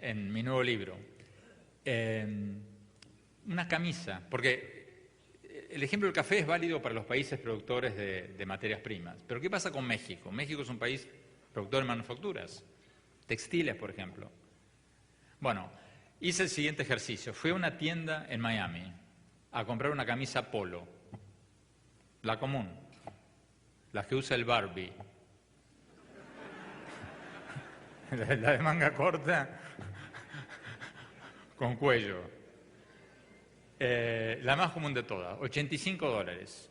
en mi nuevo libro. Una camisa, porque el ejemplo del café es válido para los países productores de materias primas. Pero ¿qué pasa con México? México es un país productor de manufacturas, textiles, por ejemplo. Bueno, hice el siguiente ejercicio. Fui a una tienda en Miami a comprar una camisa polo, la común, la que usa el Barbie. La de manga corta con cuello. La más común de todas, $85.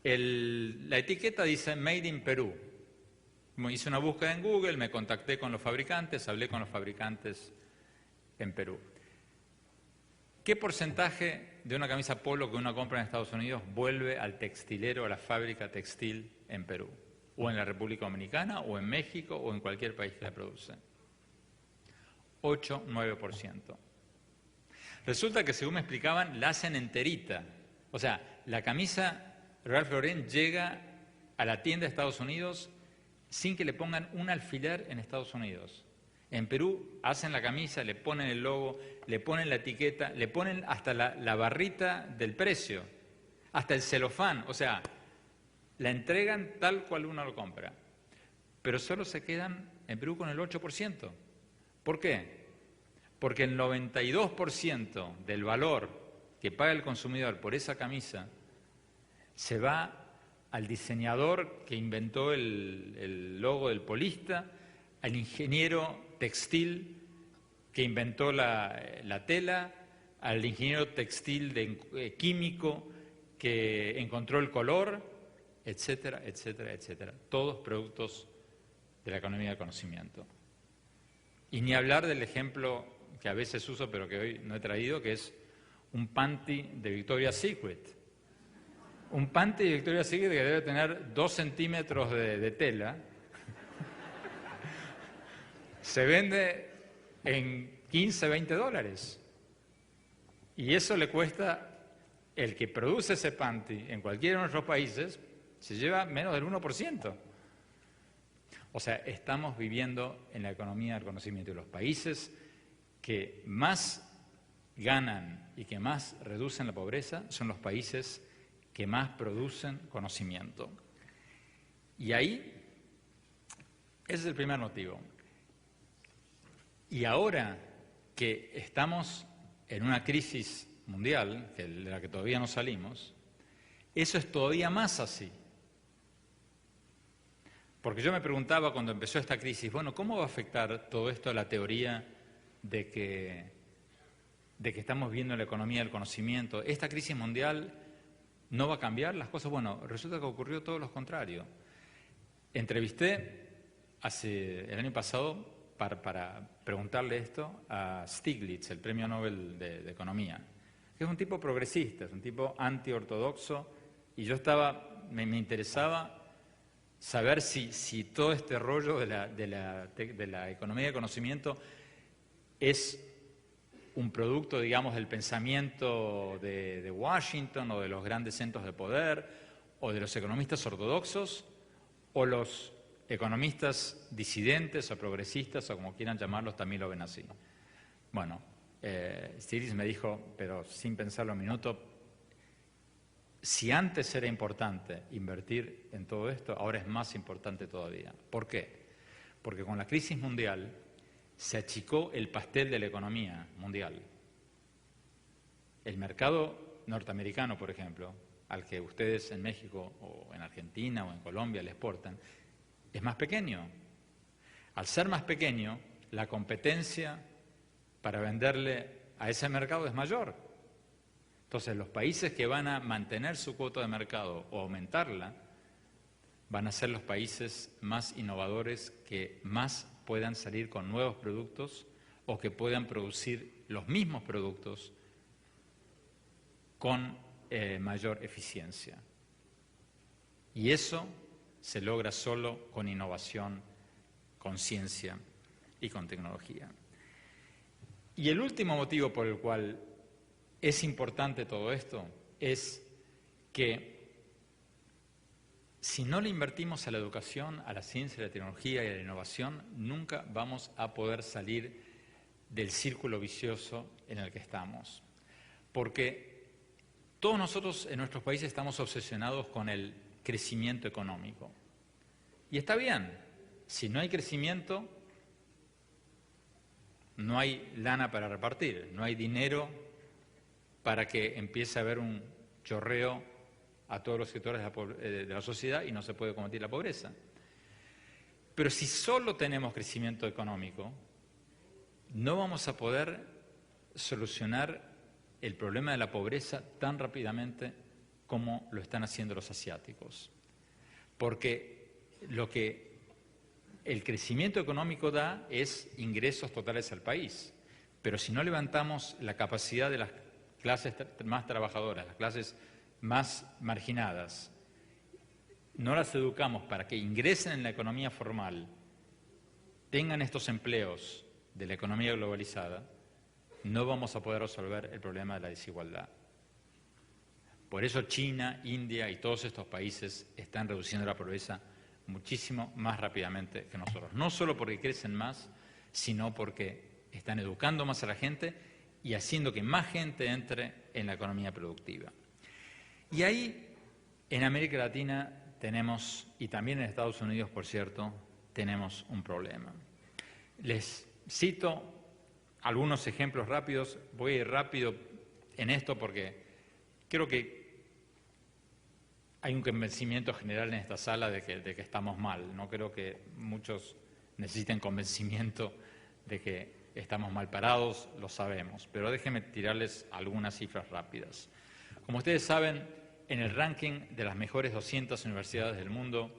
La etiqueta dice Made in Perú. Hice una búsqueda en Google, me contacté con los fabricantes, hablé con los fabricantes en Perú. ¿Qué porcentaje de una camisa polo que uno compra en Estados Unidos vuelve al textilero, a la fábrica textil en Perú? O en la República Dominicana, o en México, o en cualquier país que la produce. 8-9%. Resulta que, según me explicaban, la hacen enterita. O sea, la camisa Ralph Lauren llega a la tienda de Estados Unidos sin que le pongan un alfiler en Estados Unidos. En Perú hacen la camisa, le ponen el logo, le ponen la etiqueta, le ponen hasta la barrita del precio, hasta el celofán. O sea, la entregan tal cual uno lo compra. Pero solo se quedan en Perú con el 8%. ¿Por qué? Porque el 92% del valor que paga el consumidor por esa camisa se va al diseñador que inventó el logo del polista, al ingeniero textil que inventó la tela, al ingeniero textil químico que encontró el color, etcétera, etcétera, etcétera. Todos productos de la economía del conocimiento. Y ni hablar del ejemplo que a veces uso, pero que hoy no he traído, que es un panty de Victoria's Secret. Un panty de Victoria's Secret que debe tener 2 centímetros de tela. Se vende en $15-20. Y eso le cuesta, el que produce ese panty en cualquiera de nuestros países, se lleva menos del 1%. O sea, estamos viviendo en la economía del conocimiento. Y los países que más ganan y que más reducen la pobreza son los países que más producen conocimiento. Y ahí, ese es el primer motivo. Y ahora que estamos en una crisis mundial, de la que todavía no salimos, eso es todavía más así. Porque yo me preguntaba cuando empezó esta crisis, bueno, ¿cómo va a afectar todo esto a la teoría de que estamos viendo la economía del conocimiento? ¿Esta crisis mundial no va a cambiar las cosas? Bueno, resulta que ocurrió todo lo contrario. Entrevisté el año pasado para preguntarle esto a Stiglitz, el premio Nobel de Economía, que es un tipo progresista, es un tipo antiortodoxo, y yo me interesaba saber si todo este rollo de la economía del conocimiento es un producto, digamos, del pensamiento de Washington o de los grandes centros de poder o de los economistas ortodoxos o los economistas disidentes o progresistas o como quieran llamarlos también lo ven así. Bueno, Stiglitz me dijo, pero sin pensarlo un minuto, si antes era importante invertir en todo esto, ahora es más importante todavía. ¿Por qué? Porque con la crisis mundial se achicó el pastel de la economía mundial. El mercado norteamericano, por ejemplo, al que ustedes en México o en Argentina o en Colombia le exportan, es más pequeño. Al ser más pequeño, la competencia para venderle a ese mercado es mayor. Entonces, los países que van a mantener su cuota de mercado o aumentarla, van a ser los países más innovadores que más puedan salir con nuevos productos o que puedan producir los mismos productos con mayor eficiencia. Y eso se logra solo con innovación, con ciencia y con tecnología. Y el último motivo por el cual es importante todo esto es que si no le invertimos a la educación, a la ciencia, a la tecnología y a la innovación, nunca vamos a poder salir del círculo vicioso en el que estamos. Porque todos nosotros en nuestros países estamos obsesionados con el crecimiento económico. Y está bien, si no hay crecimiento, no hay lana para repartir, no hay dinero para que empiece a haber un chorreo a todos los sectores de la sociedad y no se puede combatir la pobreza. Pero si solo tenemos crecimiento económico, no vamos a poder solucionar el problema de la pobreza tan rápidamente como lo están haciendo los asiáticos. Porque lo que el crecimiento económico da es ingresos totales al país. Pero si no levantamos la capacidad de las clases más trabajadoras, las clases más marginadas, no las educamos para que ingresen en la economía formal, tengan estos empleos de la economía globalizada, no vamos a poder resolver el problema de la desigualdad. Por eso China, India y todos estos países están reduciendo la pobreza muchísimo más rápidamente que nosotros. No solo porque crecen más, sino porque están educando más a la gente y haciendo que más gente entre en la economía productiva. Y ahí, en América Latina, tenemos, y también en Estados Unidos, por cierto, tenemos un problema. Les cito algunos ejemplos rápidos. Voy a ir rápido en esto porque creo que hay un convencimiento general en esta sala de que estamos mal. No creo que muchos necesiten convencimiento de que estamos mal parados, lo sabemos. Pero déjenme tirarles algunas cifras rápidas. Como ustedes saben, en el ranking de las mejores 200 universidades del mundo,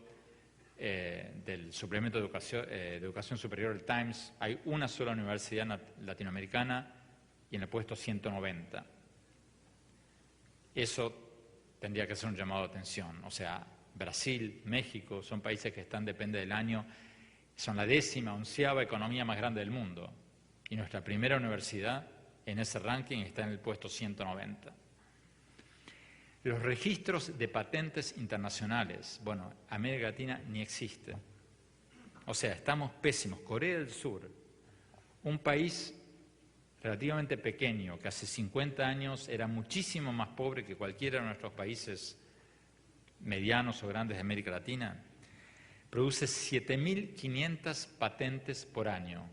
del suplemento de educación superior, el Times, hay una sola universidad latinoamericana y en el puesto 190. Eso tendría que ser un llamado de atención. O sea, Brasil, México, son países que depende del año, son la 10ª, 11ª economía más grande del mundo. Y nuestra primera universidad en ese ranking está en el puesto 190. Los registros de patentes internacionales, bueno, América Latina ni existe. O sea, estamos pésimos. Corea del Sur, un país relativamente pequeño, que hace 50 años era muchísimo más pobre que cualquiera de nuestros países medianos o grandes de América Latina, produce 7.500 patentes por año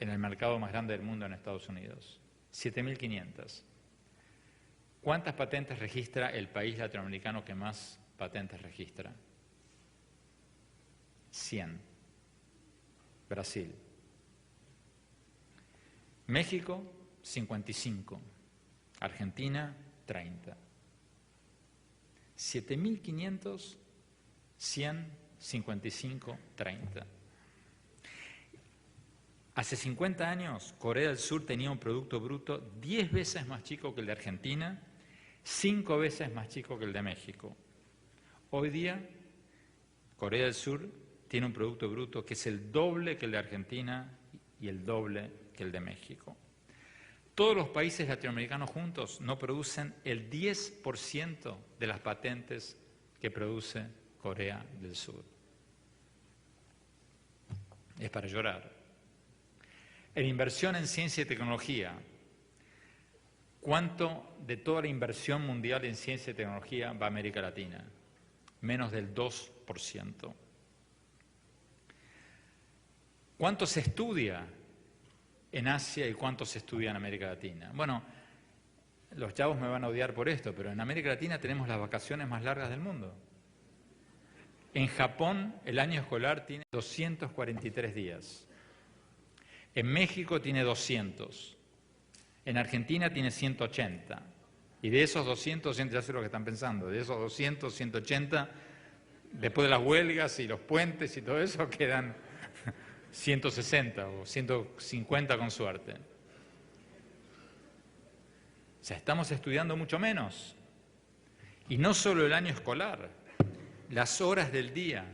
en el mercado más grande del mundo en Estados Unidos. 7.500. ¿Cuántas patentes registra el país latinoamericano que más patentes registra? 100. Brasil. México, 55. Argentina, 30. 7.500, 100, 55, 30. Hace 50 años, Corea del Sur tenía un Producto Bruto 10 veces más chico que el de Argentina, 5 veces más chico que el de México. Hoy día, Corea del Sur tiene un Producto Bruto que es el doble que el de Argentina y el doble que el de México. Todos los países latinoamericanos juntos no producen el 10% de las patentes que produce Corea del Sur. Es para llorar. En inversión en ciencia y tecnología, ¿cuánto de toda la inversión mundial en ciencia y tecnología va a América Latina? Menos del 2%. ¿Cuánto se estudia en Asia y cuánto se estudia en América Latina? Bueno, los chavos me van a odiar por esto, pero en América Latina tenemos las vacaciones más largas del mundo. En Japón el año escolar tiene 243 días. En México tiene 200. En Argentina tiene 180. Y de esos 200, ya sé lo que están pensando, de esos 200, 180, después de las huelgas y los puentes y todo eso, quedan 160 o 150 con suerte. O sea, estamos estudiando mucho menos. Y no solo el año escolar, las horas del día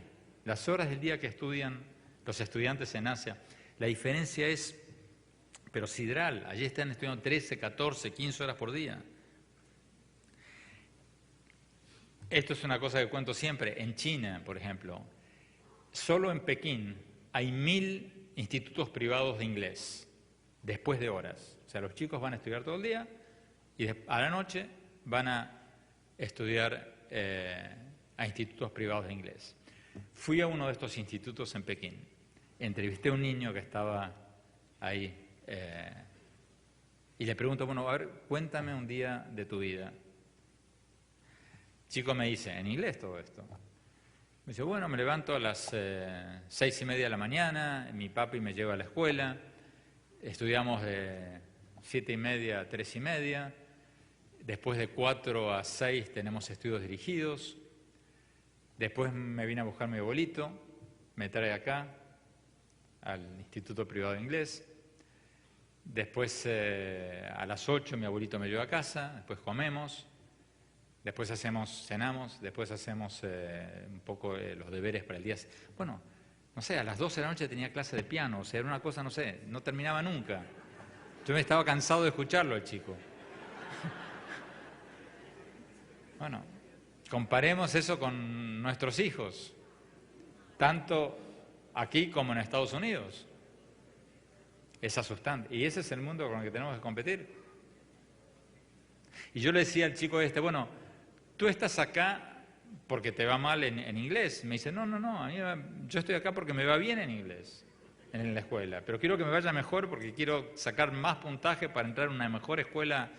que estudian los estudiantes en Asia, la diferencia es, pero sideral. Allí están estudiando 13, 14, 15 horas por día. Esto es una cosa que cuento siempre. En China, por ejemplo, solo en Pekín hay 1000 institutos privados de inglés, después de horas. O sea, los chicos van a estudiar todo el día y a la noche van a estudiar a institutos privados de inglés. Fui a uno de estos institutos en Pekín. Entrevisté a un niño que estaba ahí y le pregunto, bueno, a ver, cuéntame un día de tu vida. El chico me dice, en inglés todo esto. Me dice, bueno, me levanto a las 6:30 de la mañana, mi papi me lleva a la escuela, estudiamos de 7:30 a 3:30, después de 4 a 6 tenemos estudios dirigidos, después me viene a buscar mi abuelito, me trae acá, al Instituto Privado de Inglés, después a las 8 mi abuelito me lleva a casa, después comemos, después cenamos, después hacemos un poco los deberes para el día. Bueno, no sé, a las 12 de la noche tenía clase de piano, o sea, era una cosa, no sé, no terminaba nunca. Yo me estaba cansado de escucharlo el chico. Bueno, comparemos eso con nuestros hijos, tanto aquí como en Estados Unidos. Es asustante. Y ese es el mundo con el que tenemos que competir. Y yo le decía al chico bueno, tú estás acá porque te va mal en inglés. Me dice, no, yo estoy acá porque me va bien en inglés, en la escuela. Pero quiero que me vaya mejor porque quiero sacar más puntaje para entrar a una mejor escuela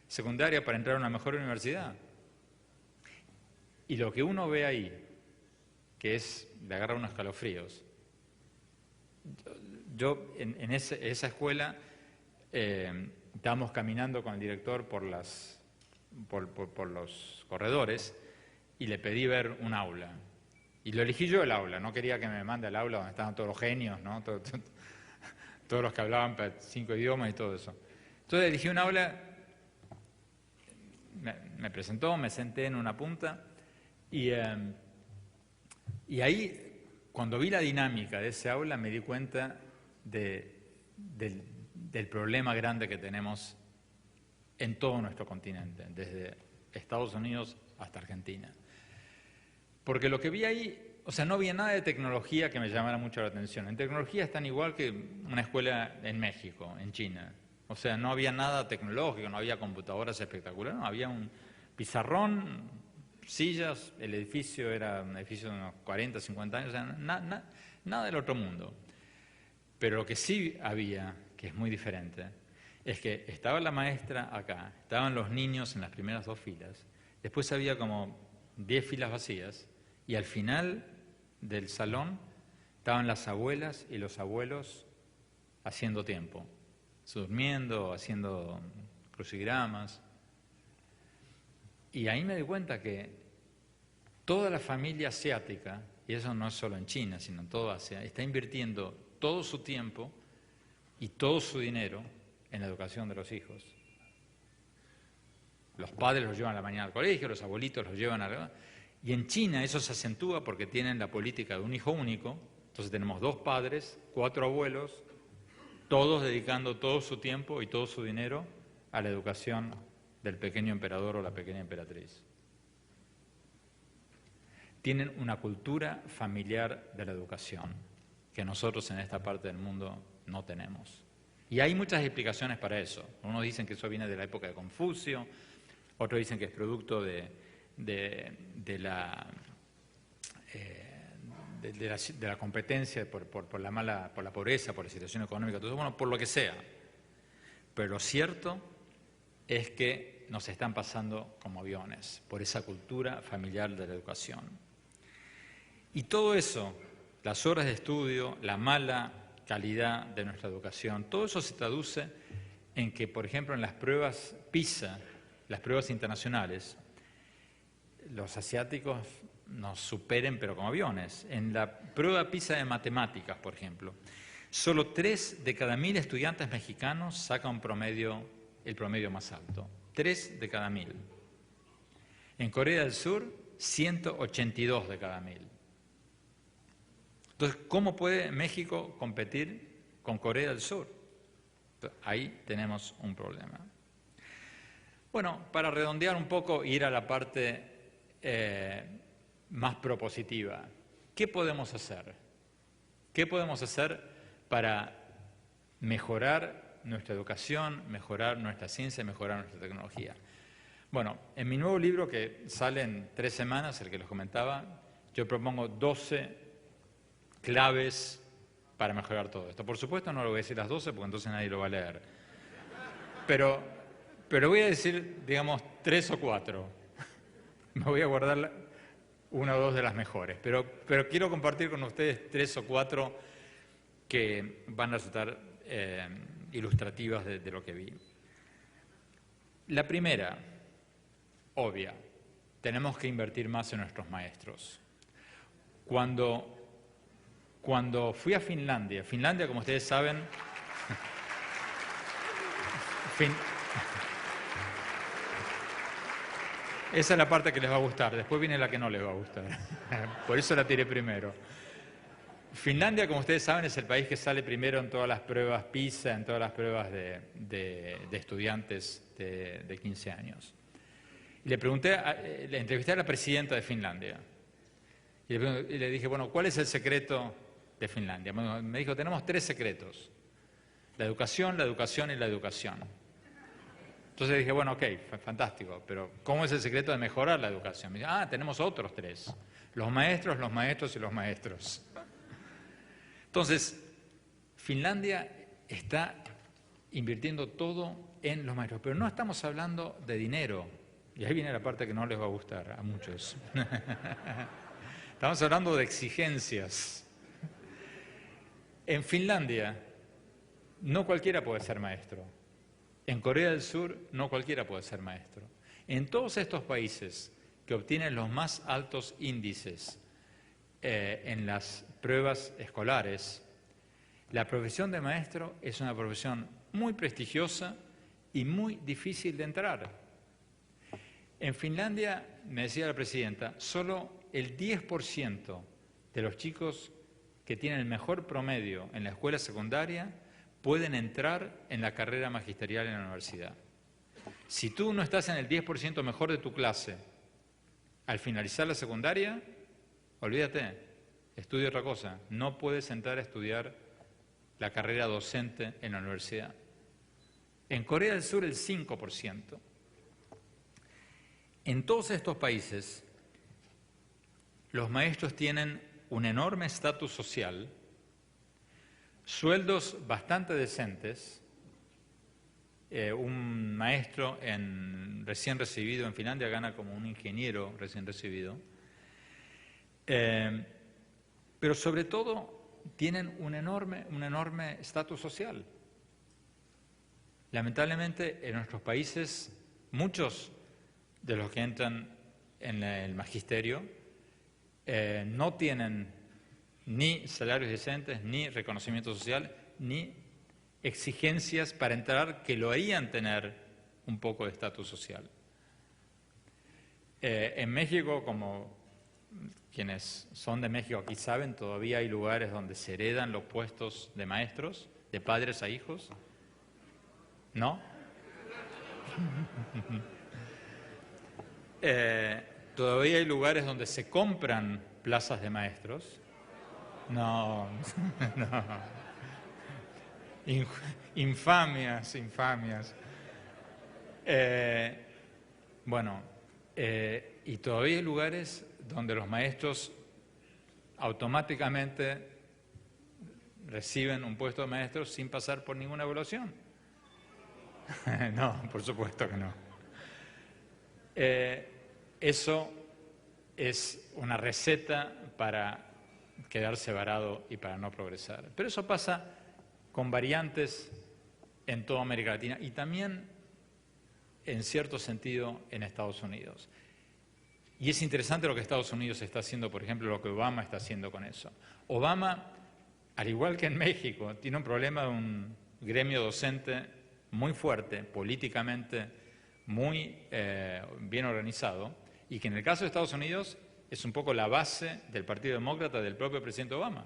secundaria, para entrar a una mejor universidad. Y lo que uno ve ahí, que le agarra unos escalofríos. Yo en esa escuela estábamos caminando con el director por los corredores y le pedí ver un aula. Y lo elegí yo el aula, no quería que me mande al aula donde estaban todos los genios, ¿no? Todos los que hablaban 5 idiomas y todo eso. Entonces elegí un aula, me presentó, me senté en una punta y ahí, cuando vi la dinámica de ese aula, me di cuenta del problema grande que tenemos en todo nuestro continente, desde Estados Unidos hasta Argentina. Porque lo que vi ahí, o sea, no había nada de tecnología que me llamara mucho la atención. En tecnología están igual que una escuela en México, en China. O sea, no había nada tecnológico, no había computadoras espectaculares, no, había un pizarrón, sillas, el edificio era un edificio de unos 40, 50 años, o sea, nada del otro mundo. Pero lo que sí había, que es muy diferente, es que estaba la maestra acá, estaban los niños en las primeras 2 filas, después había como 10 filas vacías y al final del salón estaban las abuelas y los abuelos haciendo tiempo, durmiendo, haciendo crucigramas. Y ahí me di cuenta que toda la familia asiática, y eso no es solo en China, sino en toda Asia, está invirtiendo todo su tiempo y todo su dinero en la educación de los hijos. Los padres los llevan a la mañana al colegio, los abuelitos los llevan a... Y en China eso se acentúa porque tienen la política de un hijo único, entonces tenemos 2 padres, 4 abuelos, todos dedicando todo su tiempo y todo su dinero a la educación del pequeño emperador o la pequeña emperatriz. Tienen una cultura familiar de la educación que nosotros en esta parte del mundo no tenemos. Y hay muchas explicaciones para eso. Unos dicen que eso viene de la época de Confucio, otros dicen que es producto de la competencia por la pobreza, por la situación económica, todo eso, bueno, por lo que sea. Pero lo cierto es que nos están pasando como aviones por esa cultura familiar de la educación. Y todo eso, las horas de estudio, la mala calidad de nuestra educación, todo eso se traduce en que, por ejemplo, en las pruebas PISA, las pruebas internacionales, los asiáticos nos superen pero como aviones. En la prueba PISA de matemáticas, por ejemplo, solo 3 de cada 1000 estudiantes mexicanos sacan el promedio más alto. 3 de cada 1000. En Corea del Sur, 182 de cada 1000. Entonces, ¿cómo puede México competir con Corea del Sur? Ahí tenemos un problema. Bueno, para redondear un poco, ir a la parte más propositiva. ¿Qué podemos hacer? ¿Qué podemos hacer para mejorar nuestra educación, mejorar nuestra ciencia, mejorar nuestra tecnología? Bueno, en mi nuevo libro, que sale en 3 semanas, el que les comentaba, yo propongo 12 claves para mejorar todo esto. Por supuesto no lo voy a decir las 12 porque entonces nadie lo va a leer. Pero voy a decir, digamos, 3 o 4. Me voy a guardar 1 o 2 de las mejores. Pero quiero compartir con ustedes 3 o 4 que van a resultar ilustrativas de lo que vi. La primera, obvia, tenemos que invertir más en nuestros maestros. Cuando fui a Finlandia, como ustedes saben, esa es la parte que les va a gustar, después viene la que no les va a gustar, por eso la tiré primero. Finlandia, como ustedes saben, es el país que sale primero en todas las pruebas PISA, en todas las pruebas de estudiantes de 15 años. Y le entrevisté a la presidenta de Finlandia y le dije, bueno, ¿cuál es el secreto de Finlandia? Bueno, me dijo, tenemos 3 secretos: la educación, la educación y la educación. Entonces dije, bueno, ok, fantástico, pero ¿cómo es el secreto de mejorar la educación? Me dice, tenemos otros 3, los maestros, los maestros y los maestros. Entonces, Finlandia está invirtiendo todo en los maestros, pero no estamos hablando de dinero, y ahí viene la parte que no les va a gustar a muchos. Estamos hablando de exigencias. En Finlandia, no cualquiera puede ser maestro. En Corea del Sur, no cualquiera puede ser maestro. En todos estos países que obtienen los más altos índices en las pruebas escolares, la profesión de maestro es una profesión muy prestigiosa y muy difícil de entrar. En Finlandia, me decía la presidenta, solo el 10% de los chicos que tienen el mejor promedio en la escuela secundaria pueden entrar en la carrera magisterial en la universidad. Si tú no estás en el 10% mejor de tu clase al finalizar la secundaria, olvídate, estudia otra cosa. No puedes entrar a estudiar la carrera docente en la universidad. En Corea del Sur el 5%. En todos estos países, los maestros tienen un enorme estatus social, sueldos bastante decentes. Un maestro recién recibido en Finlandia gana como un ingeniero recién recibido. Pero sobre todo tienen un enorme estatus social. Lamentablemente en nuestros países muchos de los que entran en el magisterio no tienen ni salarios decentes, ni reconocimiento social, ni exigencias para entrar que lo harían tener un poco de estatus social. En México, como quienes son de México aquí saben, todavía hay lugares donde se heredan los puestos de maestros, de padres a hijos. ¿No? Todavía hay lugares donde se compran plazas de maestros. No, no. Infamias. Y todavía hay lugares donde los maestros automáticamente reciben un puesto de maestro sin pasar por ninguna evaluación. No, por supuesto que no. Eso es una receta para quedarse varado y para no progresar. Pero eso pasa con variantes en toda América Latina y también, en cierto sentido, en Estados Unidos. Y es interesante lo que Estados Unidos está haciendo, por ejemplo, lo que Obama está haciendo con eso. Obama, al igual que en México, tiene un problema de un gremio docente muy fuerte, políticamente muy bien organizado, y que en el caso de Estados Unidos es un poco la base del Partido Demócrata del propio presidente Obama.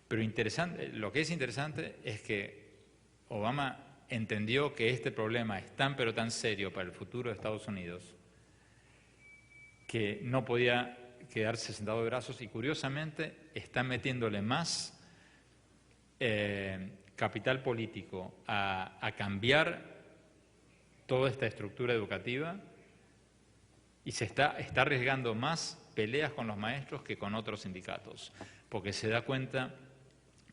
Pero lo que es interesante es que Obama entendió que este problema es tan pero tan serio para el futuro de Estados Unidos que no podía quedarse sentado de brazos y curiosamente está metiéndole más capital político a cambiar toda esta estructura educativa y se está arriesgando más peleas con los maestros que con otros sindicatos, porque se da cuenta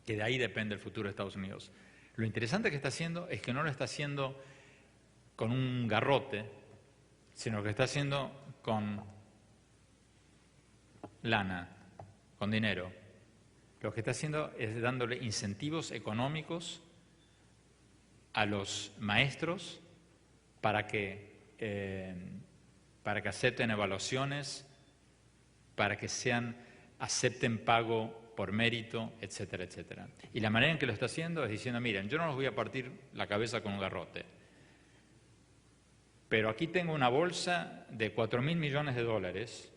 que de ahí depende el futuro de Estados Unidos. Lo interesante que está haciendo es que no lo está haciendo con un garrote, sino que está haciendo con lana, con dinero. Lo que está haciendo es dándole incentivos económicos a los maestros para que acepten evaluaciones, para que acepten pago por mérito, etcétera, etcétera. Y la manera en que lo está haciendo es diciendo, miren, yo no los voy a partir la cabeza con un garrote, pero aquí tengo una bolsa de 4.000 millones de dólares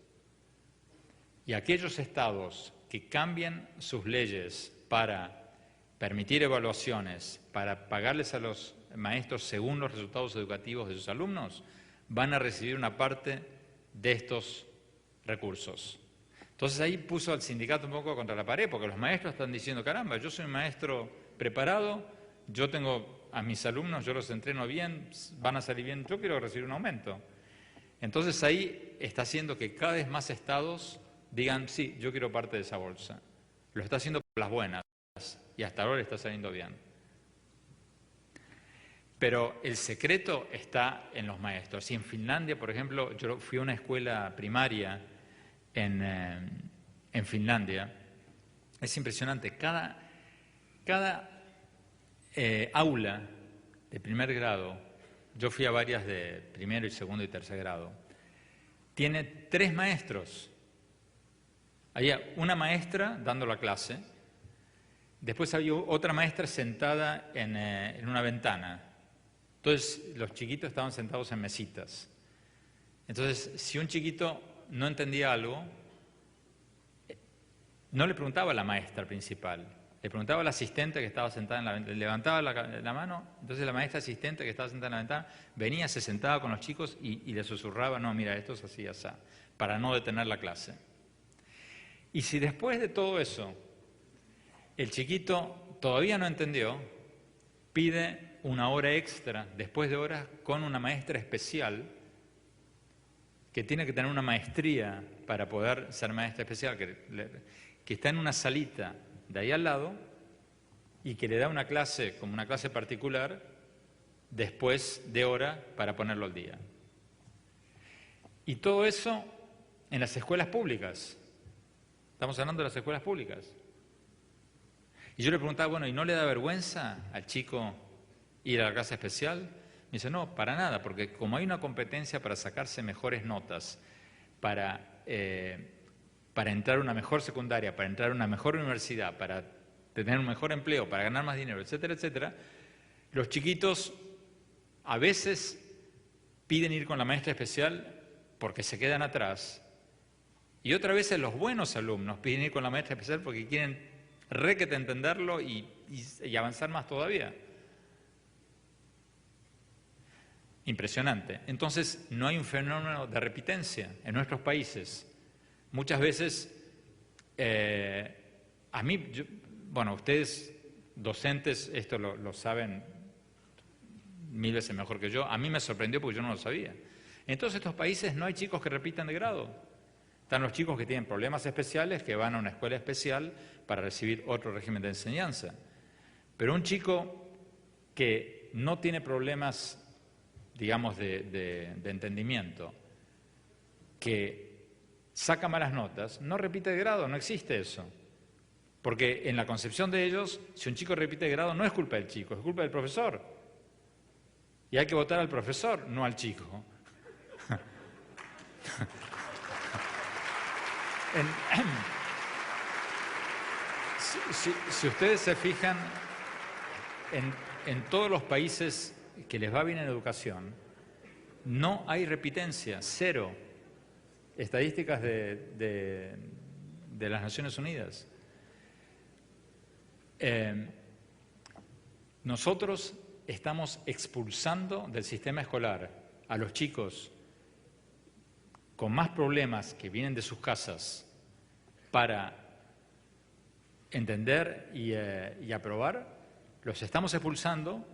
y aquellos estados que cambien sus leyes para permitir evaluaciones, para pagarles a los maestros según los resultados educativos de sus alumnos, van a recibir una parte de estos recursos. Entonces ahí puso al sindicato un poco contra la pared, porque los maestros están diciendo, caramba, yo soy un maestro preparado, yo tengo a mis alumnos, yo los entreno bien, van a salir bien, yo quiero recibir un aumento. Entonces ahí está haciendo que cada vez más estados digan, sí, yo quiero parte de esa bolsa. Lo está haciendo por las buenas y hasta ahora le está saliendo bien. Pero el secreto está en los maestros. Y en Finlandia, por ejemplo, yo fui a una escuela primaria en Finlandia. Es impresionante. Cada aula de primer grado, yo fui a varias de primero y segundo y tercer grado, tiene 3 maestros. Había una maestra dando la clase, después había otra maestra sentada en una ventana. Entonces los chiquitos estaban sentados en mesitas. Entonces, si un chiquito no entendía algo, no le preguntaba a la maestra principal, le preguntaba al asistente que estaba sentada en la ventana, levantaba la mano, entonces la maestra asistente que estaba sentada en la ventana venía, se sentaba con los chicos y le susurraba, no, mira, esto es así, así, para no detener la clase. Y si después de todo eso el chiquito todavía no entendió, pide una hora extra, después de horas, con una maestra especial que tiene que tener una maestría para poder ser maestra especial, que está en una salita de ahí al lado y que le da una clase, como una clase particular, después de hora para ponerlo al día. Y todo eso en las escuelas públicas. Estamos hablando de las escuelas públicas. Y yo le preguntaba, bueno, ¿y no le da vergüenza al chico ir a la clase especial? Me dice, no, para nada, porque como hay una competencia para sacarse mejores notas, para entrar a una mejor secundaria, para entrar a una mejor universidad, para tener un mejor empleo, para ganar más dinero, etcétera, etcétera, los chiquitos a veces piden ir con la maestra especial porque se quedan atrás. Y otras veces los buenos alumnos piden ir con la maestra especial porque quieren requete entenderlo y avanzar más todavía. Impresionante. Entonces, no hay un fenómeno de repitencia en nuestros países. Muchas veces, a mí, bueno, ustedes docentes esto lo saben 1000 veces mejor que yo, a mí me sorprendió porque yo no lo sabía. En todos estos países no hay chicos que repitan de grado. Están los chicos que tienen problemas especiales, que van a una escuela especial para recibir otro régimen de enseñanza. Pero un chico que no tiene problemas, digamos, de entendimiento, que saca malas notas, no repite de grado, no existe eso. Porque en la concepción de ellos, si un chico repite de grado, no es culpa del chico, es culpa del profesor. Y hay que votar al profesor, no al chico. Si ustedes se fijan, en todos los países que les va bien en educación, no hay repitencia, 0. Estadísticas de las Naciones Unidas. Nosotros estamos expulsando del sistema escolar a los chicos con más problemas que vienen de sus casas para entender y aprobar, los estamos expulsando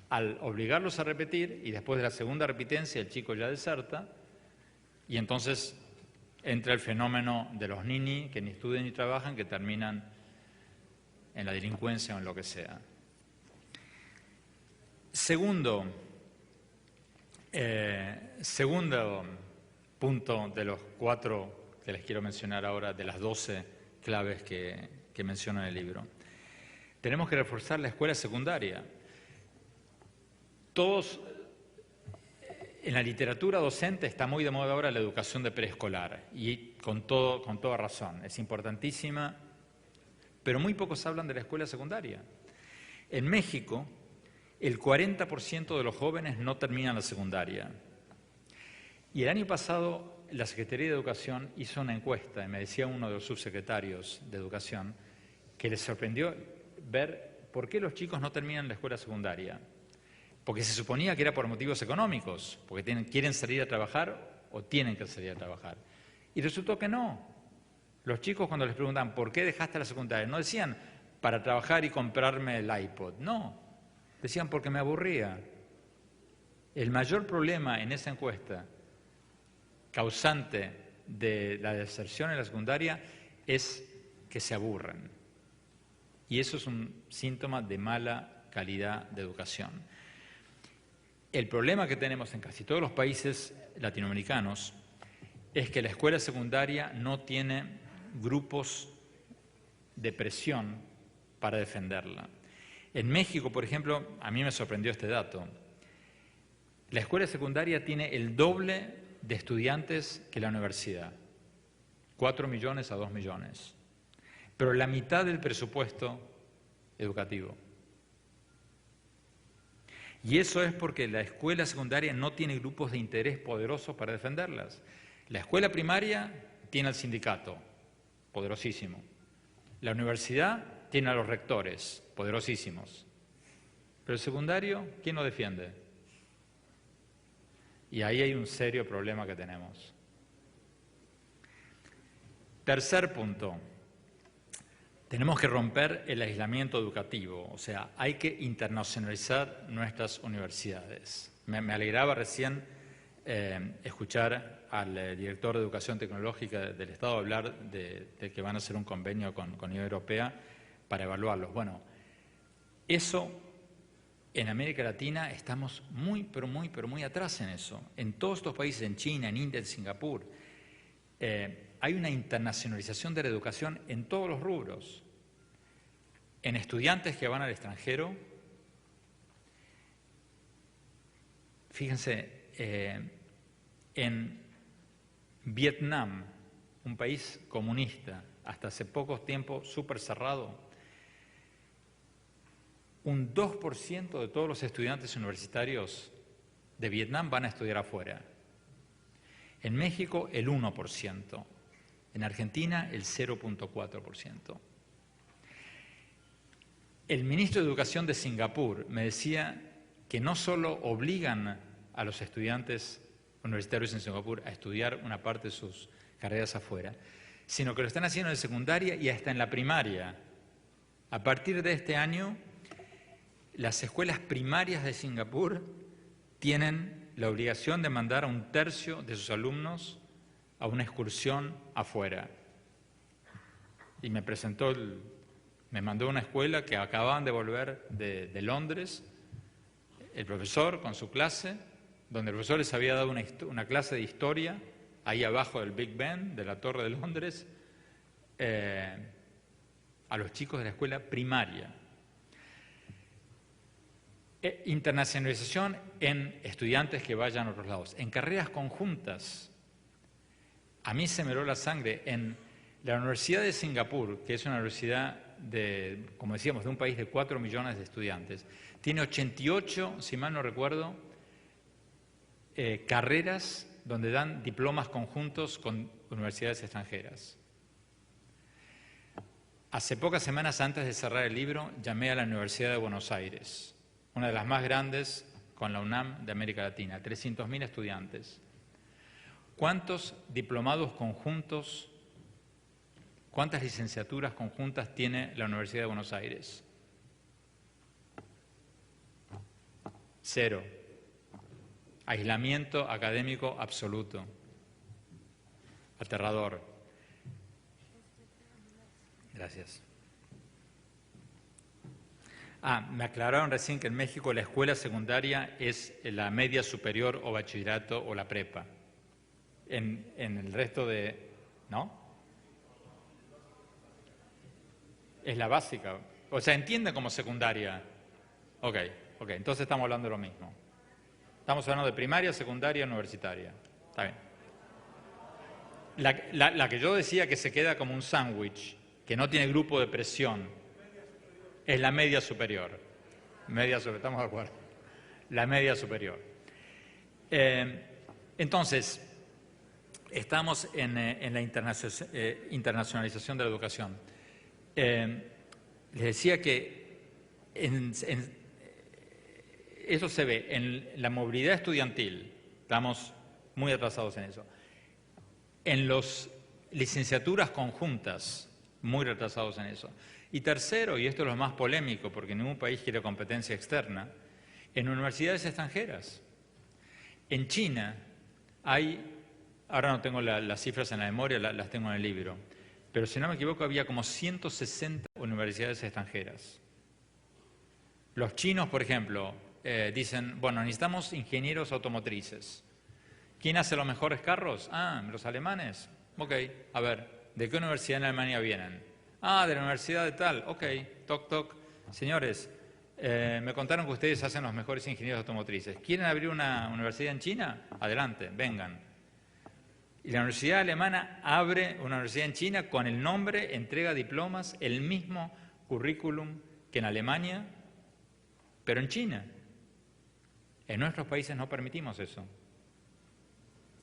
al obligarlos a repetir, y después de la segunda repitencia el chico ya deserta, y entonces entra el fenómeno de los nini que ni estudian ni trabajan, que terminan en la delincuencia o en lo que sea. Segundo punto de los 4 que les quiero mencionar ahora, de las 12 claves que menciono en el libro. Tenemos que reforzar la escuela secundaria. Todos, en la literatura docente está muy de moda ahora la educación de preescolar, y con toda razón, es importantísima, pero muy pocos hablan de la escuela secundaria. En México, el 40% de los jóvenes no terminan la secundaria. Y el año pasado la Secretaría de Educación hizo una encuesta, y me decía uno de los subsecretarios de Educación, que les sorprendió ver por qué los chicos no terminan la escuela secundaria. Porque se suponía que era por motivos económicos, porque quieren salir a trabajar o tienen que salir a trabajar. Y resultó que no. Los chicos, cuando les preguntan ¿por qué dejaste la secundaria?, no decían para trabajar y comprarme el iPod, no. Decían porque me aburría. El mayor problema en esa encuesta causante de la deserción en la secundaria es que se aburren. Y eso es un síntoma de mala calidad de educación. El problema que tenemos en casi todos los países latinoamericanos es que la escuela secundaria no tiene grupos de presión para defenderla. En México, por ejemplo, a mí me sorprendió este dato. La escuela secundaria tiene el doble de estudiantes que la universidad, 4 millones a 2 millones, pero la mitad del presupuesto educativo. Y eso es porque la escuela secundaria no tiene grupos de interés poderosos para defenderlas. La escuela primaria tiene al sindicato, poderosísimo. La universidad tiene a los rectores, poderosísimos. Pero el secundario, ¿quién lo defiende? Y ahí hay un serio problema que tenemos. Tercer punto. Tenemos que romper el aislamiento educativo, o sea, hay que internacionalizar nuestras universidades. Me alegraba recién escuchar al director de Educación Tecnológica del Estado hablar de que van a hacer un convenio con la Unión Europea para evaluarlos. Bueno, eso en América Latina estamos muy atrás en eso. En todos estos países, en China, en India, en Singapur, hay una internacionalización de la educación en todos los rubros. En estudiantes que van al extranjero, fíjense, en Vietnam, un país comunista, hasta hace poco tiempo súper cerrado, un 2% de todos los estudiantes universitarios de Vietnam van a estudiar afuera. En México, el 1%. En Argentina, el 0.4%. El ministro de Educación de Singapur me decía que no solo obligan a los estudiantes universitarios en Singapur a estudiar una parte de sus carreras afuera, sino que lo están haciendo en secundaria y hasta en la primaria. A partir de este año, las escuelas primarias de Singapur tienen la obligación de mandar a 1/3 de sus alumnos a una excursión afuera. Y me mandó a una escuela que acababan de volver de Londres, el profesor con su clase, donde el profesor les había dado una clase de historia, ahí abajo del Big Ben, de la Torre de Londres, a los chicos de la escuela primaria. Internacionalización en estudiantes que vayan a otros lados, en carreras conjuntas. A mí se me heló la sangre. En la Universidad de Singapur, que es una universidad como decíamos, de un país de 4 millones de estudiantes, tiene 88, si mal no recuerdo, carreras donde dan diplomas conjuntos con universidades extranjeras. Hace pocas semanas antes de cerrar el libro, llamé a la Universidad de Buenos Aires, una de las más grandes con la UNAM de América Latina, 300.000 estudiantes. ¿Cuántos diplomados conjuntos, cuántas licenciaturas conjuntas tiene la Universidad de Buenos Aires? 0. Aislamiento académico absoluto. Aterrador. Gracias. Me aclararon recién que en México la escuela secundaria es la media superior o bachillerato o la prepa. En el resto de... ¿no? Es la básica. O sea, entiende como secundaria. Ok, entonces estamos hablando de lo mismo. Estamos hablando de primaria, secundaria, universitaria. Está bien. La que yo decía que se queda como un sándwich, que no tiene grupo de presión, es la media superior. Estamos de acuerdo. La media superior. Entonces, estamos en la internacionalización de la educación. Les decía que eso se ve en la movilidad estudiantil, estamos muy atrasados en eso. En las licenciaturas conjuntas, muy retrasados en eso. Y tercero, y esto es lo más polémico, porque ningún país quiere competencia externa, en universidades extranjeras. En China hay, ahora no tengo las cifras en la memoria, las tengo en el libro, pero si no me equivoco había como 160 universidades extranjeras. Los chinos, por ejemplo, dicen, bueno, necesitamos ingenieros automotrices. ¿Quién hace los mejores carros? Los alemanes. Ok, a ver, ¿de qué universidad en Alemania vienen? De la universidad de tal. Ok, toc, toc. Señores, me contaron que ustedes hacen los mejores ingenieros automotrices. ¿Quieren abrir una universidad en China? Adelante, vengan. Y la universidad alemana abre una universidad en China con el nombre, entrega diplomas, el mismo currículum que en Alemania, pero en China. En nuestros países no permitimos eso.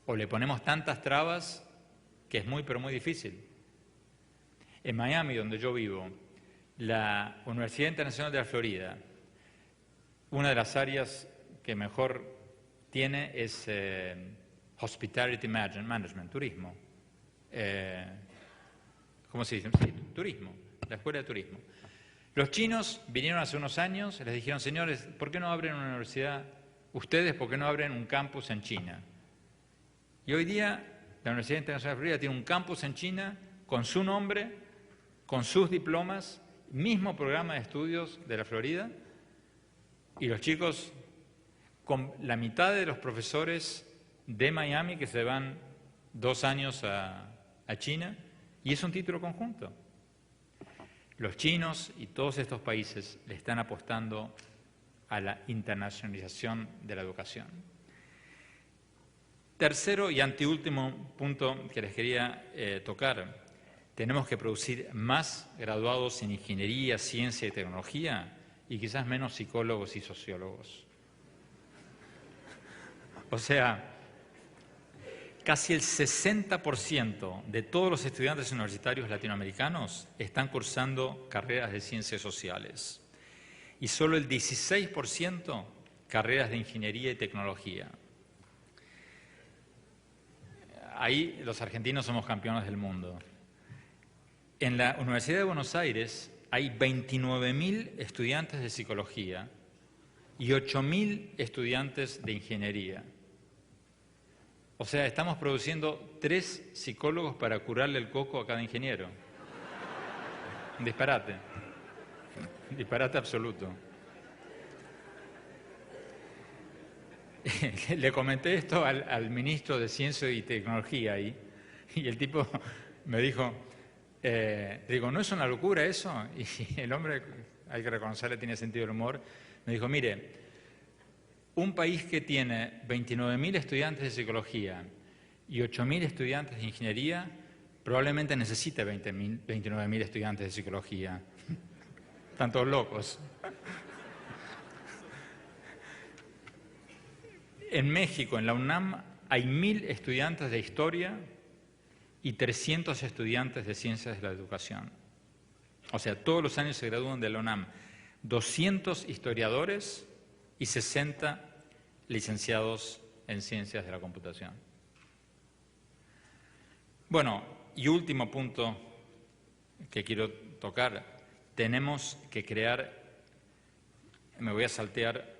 O le ponemos tantas trabas que es muy, pero muy difícil. En Miami, donde yo vivo, la Universidad Internacional de la Florida, una de las áreas que mejor tiene es Hospitality Management, turismo. ¿Cómo se dice? Sí, turismo, la escuela de turismo. Los chinos vinieron hace unos años, les dijeron, señores, ¿por qué no abren una universidad? Ustedes, ¿por qué no abren un campus en China? Y hoy día la Universidad Internacional de Florida tiene un campus en China con su nombre, con sus diplomas, mismo programa de estudios de la Florida, y los chicos, con la mitad de los profesores de Miami que se van 2 años a China, y es un título conjunto. Los chinos y todos estos países le están apostando a la internacionalización de la educación. Tercero y anteúltimo punto que les quería tocar, tenemos que producir más graduados en ingeniería, ciencia y tecnología y quizás menos psicólogos y sociólogos. O sea, casi el 60% de todos los estudiantes universitarios latinoamericanos están cursando carreras de ciencias sociales y solo el 16% carreras de ingeniería y tecnología. Ahí los argentinos somos campeones del mundo. En la Universidad de Buenos Aires hay 29.000 estudiantes de psicología y 8.000 estudiantes de ingeniería. O sea, estamos produciendo 3 psicólogos para curarle el coco a cada ingeniero. Un disparate. Un disparate absoluto. Le comenté esto al ministro de Ciencia y Tecnología ahí, y el tipo me dijo, ¿no es una locura eso? Y el hombre, hay que reconocerle, tiene sentido del humor, me dijo, mire, un país que tiene 29.000 estudiantes de psicología y 8.000 estudiantes de ingeniería, probablemente necesite 29.000 estudiantes de psicología. Están todos locos. En México, en la UNAM, hay 1.000 estudiantes de historia y 300 estudiantes de ciencias de la educación. O sea, todos los años se gradúan de la UNAM 200 historiadores y 60 licenciados en ciencias de la computación. Bueno, y último punto que quiero tocar, tenemos que crear, me voy a saltear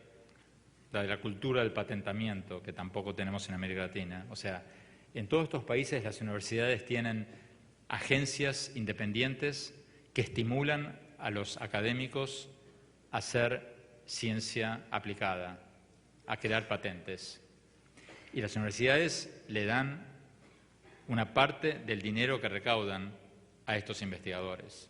la cultura del patentamiento, que tampoco tenemos en América Latina. O sea, en todos estos países las universidades tienen agencias independientes que estimulan a los académicos a hacer ciencia aplicada, a crear patentes. Y las universidades le dan una parte del dinero que recaudan a estos investigadores.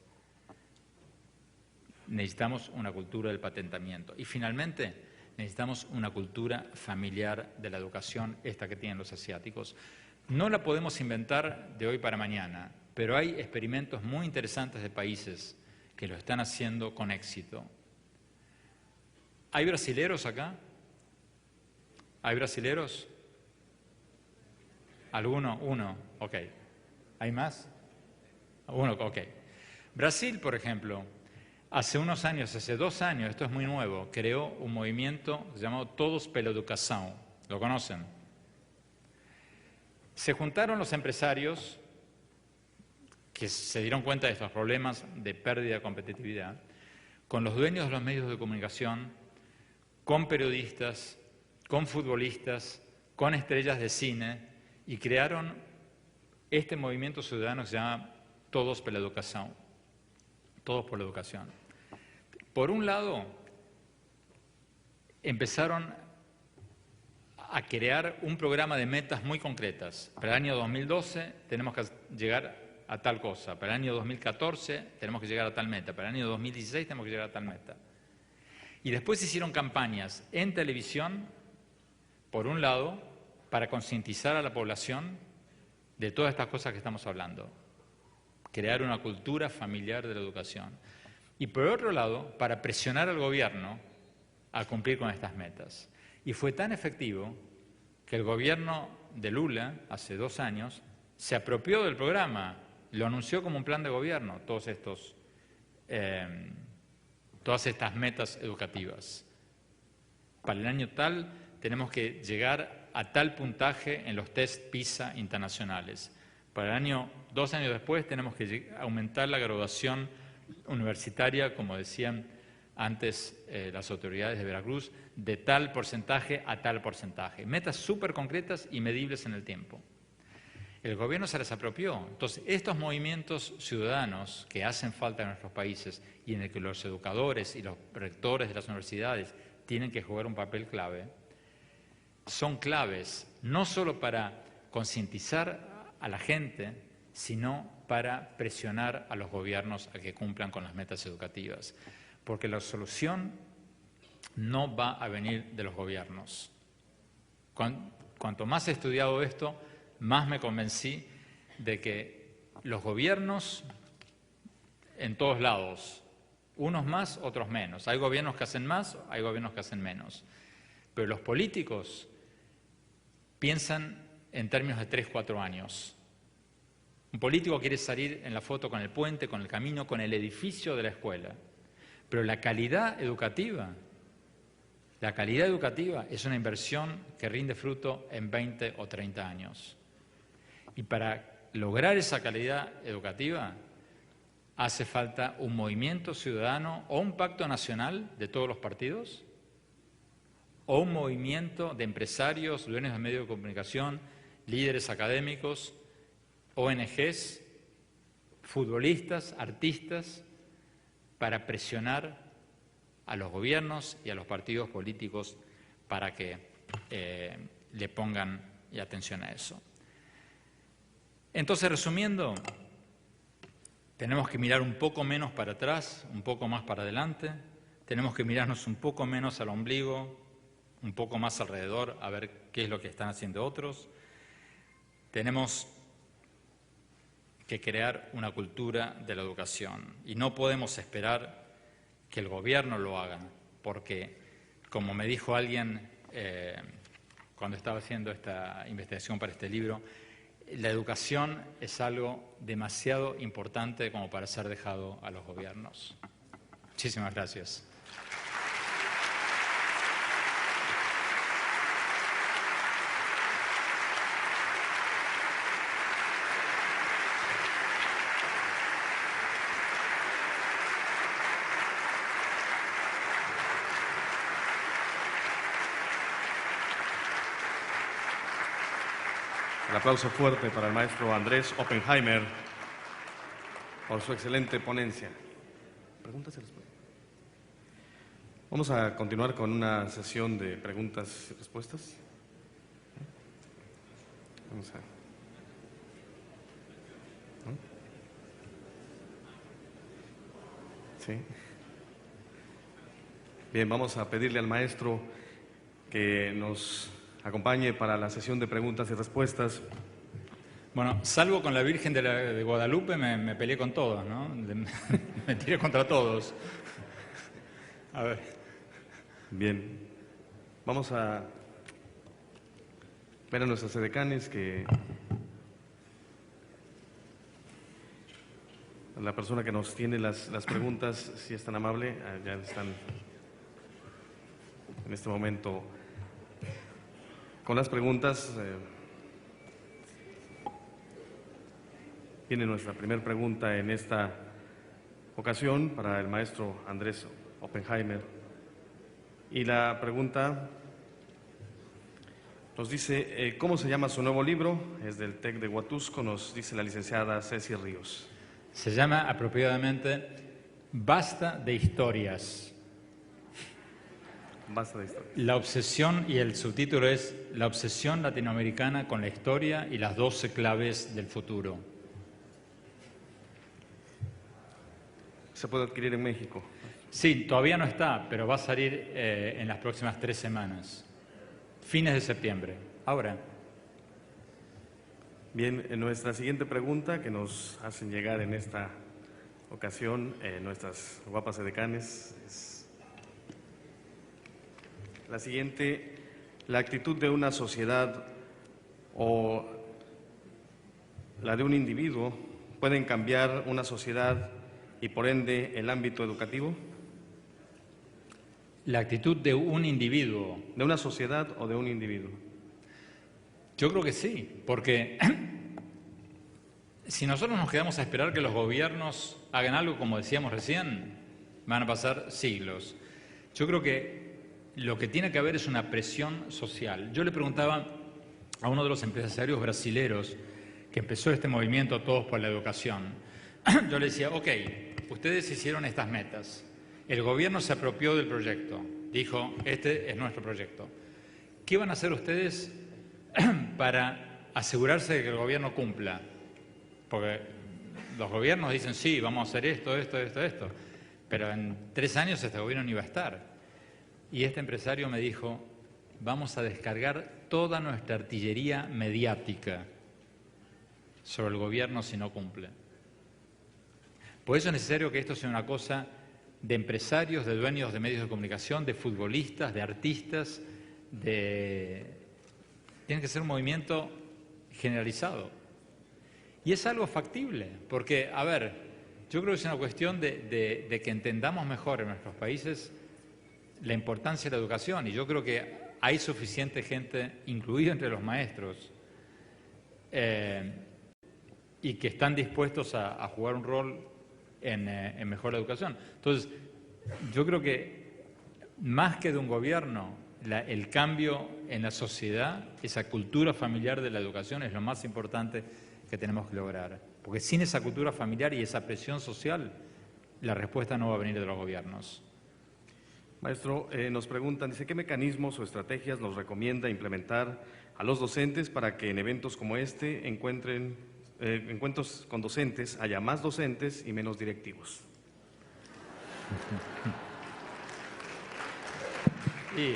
Necesitamos una cultura del patentamiento. Y finalmente, necesitamos una cultura familiar de la educación, esta que tienen los asiáticos. No la podemos inventar de hoy para mañana, pero hay experimentos muy interesantes de países que lo están haciendo con éxito. ¿Hay brasileros acá? ¿Hay brasileros? ¿Alguno? Uno. Ok. ¿Hay más? Uno, ok. Brasil, por ejemplo, hace unos años, hace 2 años, esto es muy nuevo, creó un movimiento llamado Todos pela Educação. ¿Lo conocen? Se juntaron los empresarios que se dieron cuenta de estos problemas de pérdida de competitividad, con los dueños de los medios de comunicación, con periodistas, con futbolistas, con estrellas de cine, y crearon este movimiento ciudadano que se llama Todos pela Educação. Todos por la educación. Por un lado, empezaron a crear un programa de metas muy concretas. Para el año 2012 tenemos que llegar a tal cosa, para el año 2014 tenemos que llegar a tal meta, para el año 2016 tenemos que llegar a tal meta. Y después hicieron campañas en televisión, por un lado, para concientizar a la población de todas estas cosas que estamos hablando. Crear una cultura familiar de la educación. Y por otro lado, para presionar al gobierno a cumplir con estas metas. Y fue tan efectivo que el gobierno de Lula, hace 2 años, se apropió del programa, lo anunció como un plan de gobierno, todas estas metas educativas. Para el año tal tenemos que llegar a tal puntaje en los test PISA internacionales. Para el año, 2 años después, tenemos que aumentar la graduación universitaria, como decían antes las autoridades de Veracruz, de tal porcentaje a tal porcentaje. Metas súper concretas y medibles en el tiempo. El gobierno se las apropió. Entonces, estos movimientos ciudadanos que hacen falta en nuestros países y en el que los educadores y los rectores de las universidades tienen que jugar un papel clave, son claves no solo para concientizar a la gente, sino para presionar a los gobiernos a que cumplan con las metas educativas. Porque la solución no va a venir de los gobiernos. Cuanto más he estudiado esto, más me convencí de que los gobiernos en todos lados, unos más, otros menos. Hay gobiernos que hacen más, hay gobiernos que hacen menos. Pero los políticos piensan en términos de 3, 4 años. Un político quiere salir en la foto con el puente, con el camino, con el edificio de la escuela. Pero la calidad educativa es una inversión que rinde fruto en 20 o 30 años. Y para lograr esa calidad educativa hace falta un movimiento ciudadano o un pacto nacional de todos los partidos o un movimiento de empresarios, dueños de medios de comunicación, líderes académicos, ONGs, futbolistas, artistas, para presionar a los gobiernos y a los partidos políticos para que le pongan atención a eso. Entonces, resumiendo, tenemos que mirar un poco menos para atrás, un poco más para adelante, tenemos que mirarnos un poco menos al ombligo, un poco más alrededor, a ver qué es lo que están haciendo otros. Tenemos que crear una cultura de la educación y no podemos esperar que el gobierno lo haga, porque, como me dijo alguien cuando estaba haciendo esta investigación para este libro, la educación es algo demasiado importante como para ser dejado a los gobiernos. Muchísimas gracias. El aplauso fuerte para el maestro Andrés Oppenheimer por su excelente ponencia. ¿Preguntas y respuestas? Vamos a continuar con una sesión de preguntas y respuestas. Vamos a... ¿no? Sí. Bien, vamos a pedirle al maestro que nos acompañe para la sesión de preguntas y respuestas. Bueno, salvo con la Virgen de Guadalupe, me peleé con todos, ¿no? Me tiré contra todos. A ver. Bien, vamos a ver a nuestros edecanes que la persona que nos tiene las preguntas, si es tan amable, ya están en este momento con las preguntas. Viene nuestra primera pregunta en esta ocasión para el maestro Andrés Oppenheimer. Y la pregunta nos dice, ¿cómo se llama su nuevo libro? Es del TEC de Huatusco, nos dice la licenciada Ceci Ríos. Se llama apropiadamente Basta de historias. Basta de historias. La obsesión, y el subtítulo es La obsesión latinoamericana con la historia y las 12 claves del futuro. ¿Se puede adquirir en México? Sí, todavía no está, pero va a salir en las próximas 3 semanas. Fines de septiembre. Ahora. Bien, nuestra siguiente pregunta que nos hacen llegar en esta ocasión nuestras guapas edecanes es la siguiente: la actitud de una sociedad o la de un individuo pueden cambiar una sociedad y por ende el ámbito educativo. La actitud de un individuo. ¿De una sociedad o de un individuo? Yo creo que sí, porque si nosotros nos quedamos a esperar que los gobiernos hagan algo, como decíamos recién, van a pasar siglos. Yo creo que lo que tiene que haber es una presión social. Yo le preguntaba a uno de los empresarios brasileros que empezó este movimiento Todos por la Educación, yo le decía, ok, ustedes hicieron estas metas, el gobierno se apropió del proyecto, dijo, este es nuestro proyecto. ¿Qué van a hacer ustedes para asegurarse de que el gobierno cumpla? Porque los gobiernos dicen, sí, vamos a hacer esto, pero en 3 años este gobierno no iba a estar. Y este empresario me dijo, vamos a descargar toda nuestra artillería mediática sobre el gobierno si no cumple. Por eso es necesario que esto sea una cosa de empresarios, de dueños de medios de comunicación, de futbolistas, de artistas, tiene que ser un movimiento generalizado. Y es algo factible, porque, a ver, yo creo que es una cuestión de que entendamos mejor en nuestros países la importancia de la educación, y yo creo que hay suficiente gente, incluida entre los maestros, y que están dispuestos a jugar un rol en mejor educación. Entonces, yo creo que más que de un gobierno, el cambio en la sociedad, esa cultura familiar de la educación es lo más importante que tenemos que lograr. Porque sin esa cultura familiar y esa presión social, la respuesta no va a venir de los gobiernos. Maestro, nos preguntan, dice, ¿qué mecanismos o estrategias nos recomienda implementar a los docentes para que en eventos como este encuentros con docentes haya más docentes y menos directivos? Y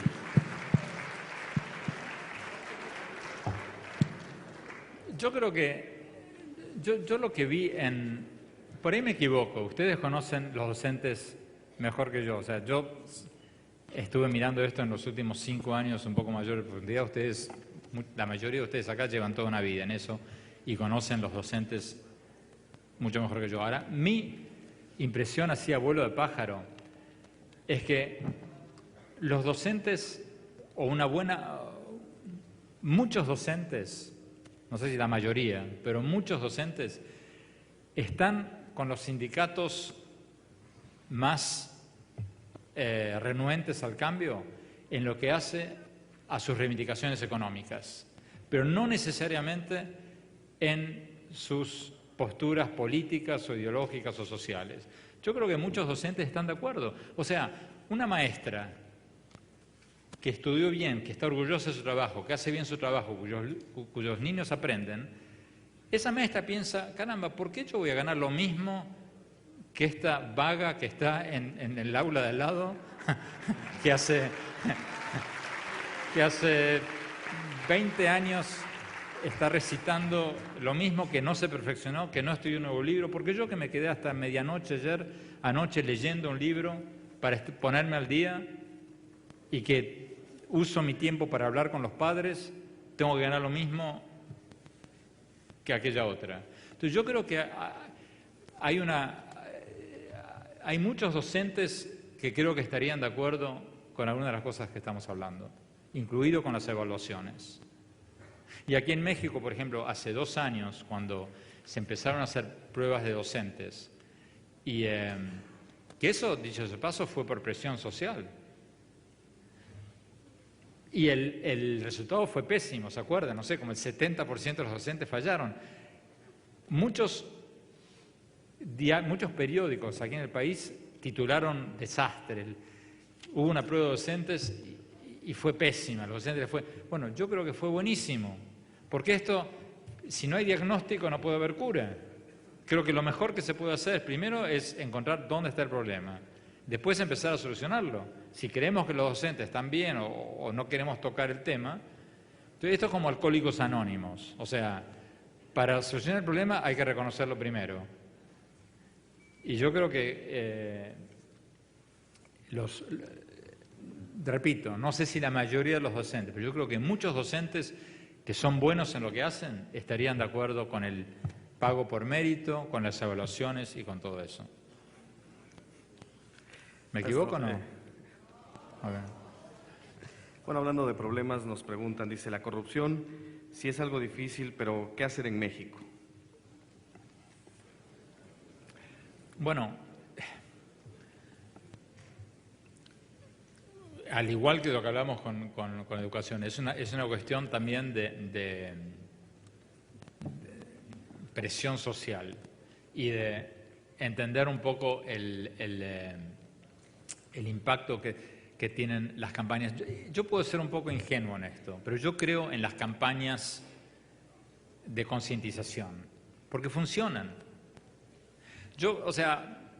yo creo que yo lo que vi por ahí me equivoco, ustedes conocen los docentes mejor que yo, o sea, yo estuve mirando esto en los últimos 5 años un poco mayor de profundidad, ustedes, la mayoría de ustedes acá llevan toda una vida en eso y conocen los docentes mucho mejor que yo. Ahora, mi impresión así a vuelo de pájaro es que los docentes, muchos docentes, no sé si la mayoría, pero muchos docentes están con los sindicatos más renuentes al cambio en lo que hace a sus reivindicaciones económicas. pero no necesariamente en sus posturas políticas o ideológicas o sociales. Yo creo que muchos docentes están de acuerdo. O sea, una maestra que estudió bien, que está orgullosa de su trabajo, que hace bien su trabajo, cuyos niños aprenden, esa maestra piensa, caramba, ¿por qué yo voy a ganar lo mismo que esta vaga que está en el aula de al lado, que hace 20 años está recitando lo mismo, que no se perfeccionó, que no estudió un nuevo libro? Porque yo, que me quedé hasta medianoche anoche leyendo un libro para ponerme al día, y que uso mi tiempo para hablar con los padres, tengo que ganar lo mismo que aquella otra. Entonces yo creo que hay muchos docentes que creo que estarían de acuerdo con algunas de las cosas que estamos hablando, incluido con las evaluaciones. Y aquí en México, por ejemplo, hace 2 años, cuando se empezaron a hacer pruebas de docentes, y que eso, dicho de paso, fue por presión social. Y el resultado fue pésimo, ¿se acuerdan? No sé, como el 70% de los docentes fallaron. Muchos periódicos aquí en el país titularon desastre. Hubo una prueba de docentes y fue pésima. Los docentes bueno, yo creo que fue buenísimo, porque esto, si no hay diagnóstico, no puede haber cura. Creo que lo mejor que se puede hacer primero es encontrar dónde está el problema, después empezar a solucionarlo. Si creemos que los docentes están bien o no queremos tocar el tema, entonces esto es como Alcohólicos Anónimos. O sea, para solucionar el problema hay que reconocerlo primero. Y yo creo que, repito, no sé si la mayoría de los docentes, pero yo creo que muchos docentes que son buenos en lo que hacen estarían de acuerdo con el pago por mérito, con las evaluaciones y con todo eso. ¿Me equivoco o no? Okay. Bueno, hablando de problemas, nos preguntan, dice, la corrupción sí es algo difícil, pero ¿qué hacer en México? Bueno, al igual que lo que hablamos con educación, es una cuestión también de presión social y de entender un poco el impacto que tienen las campañas. Yo puedo ser un poco ingenuo en esto, pero yo creo en las campañas de concientización, porque funcionan. O sea,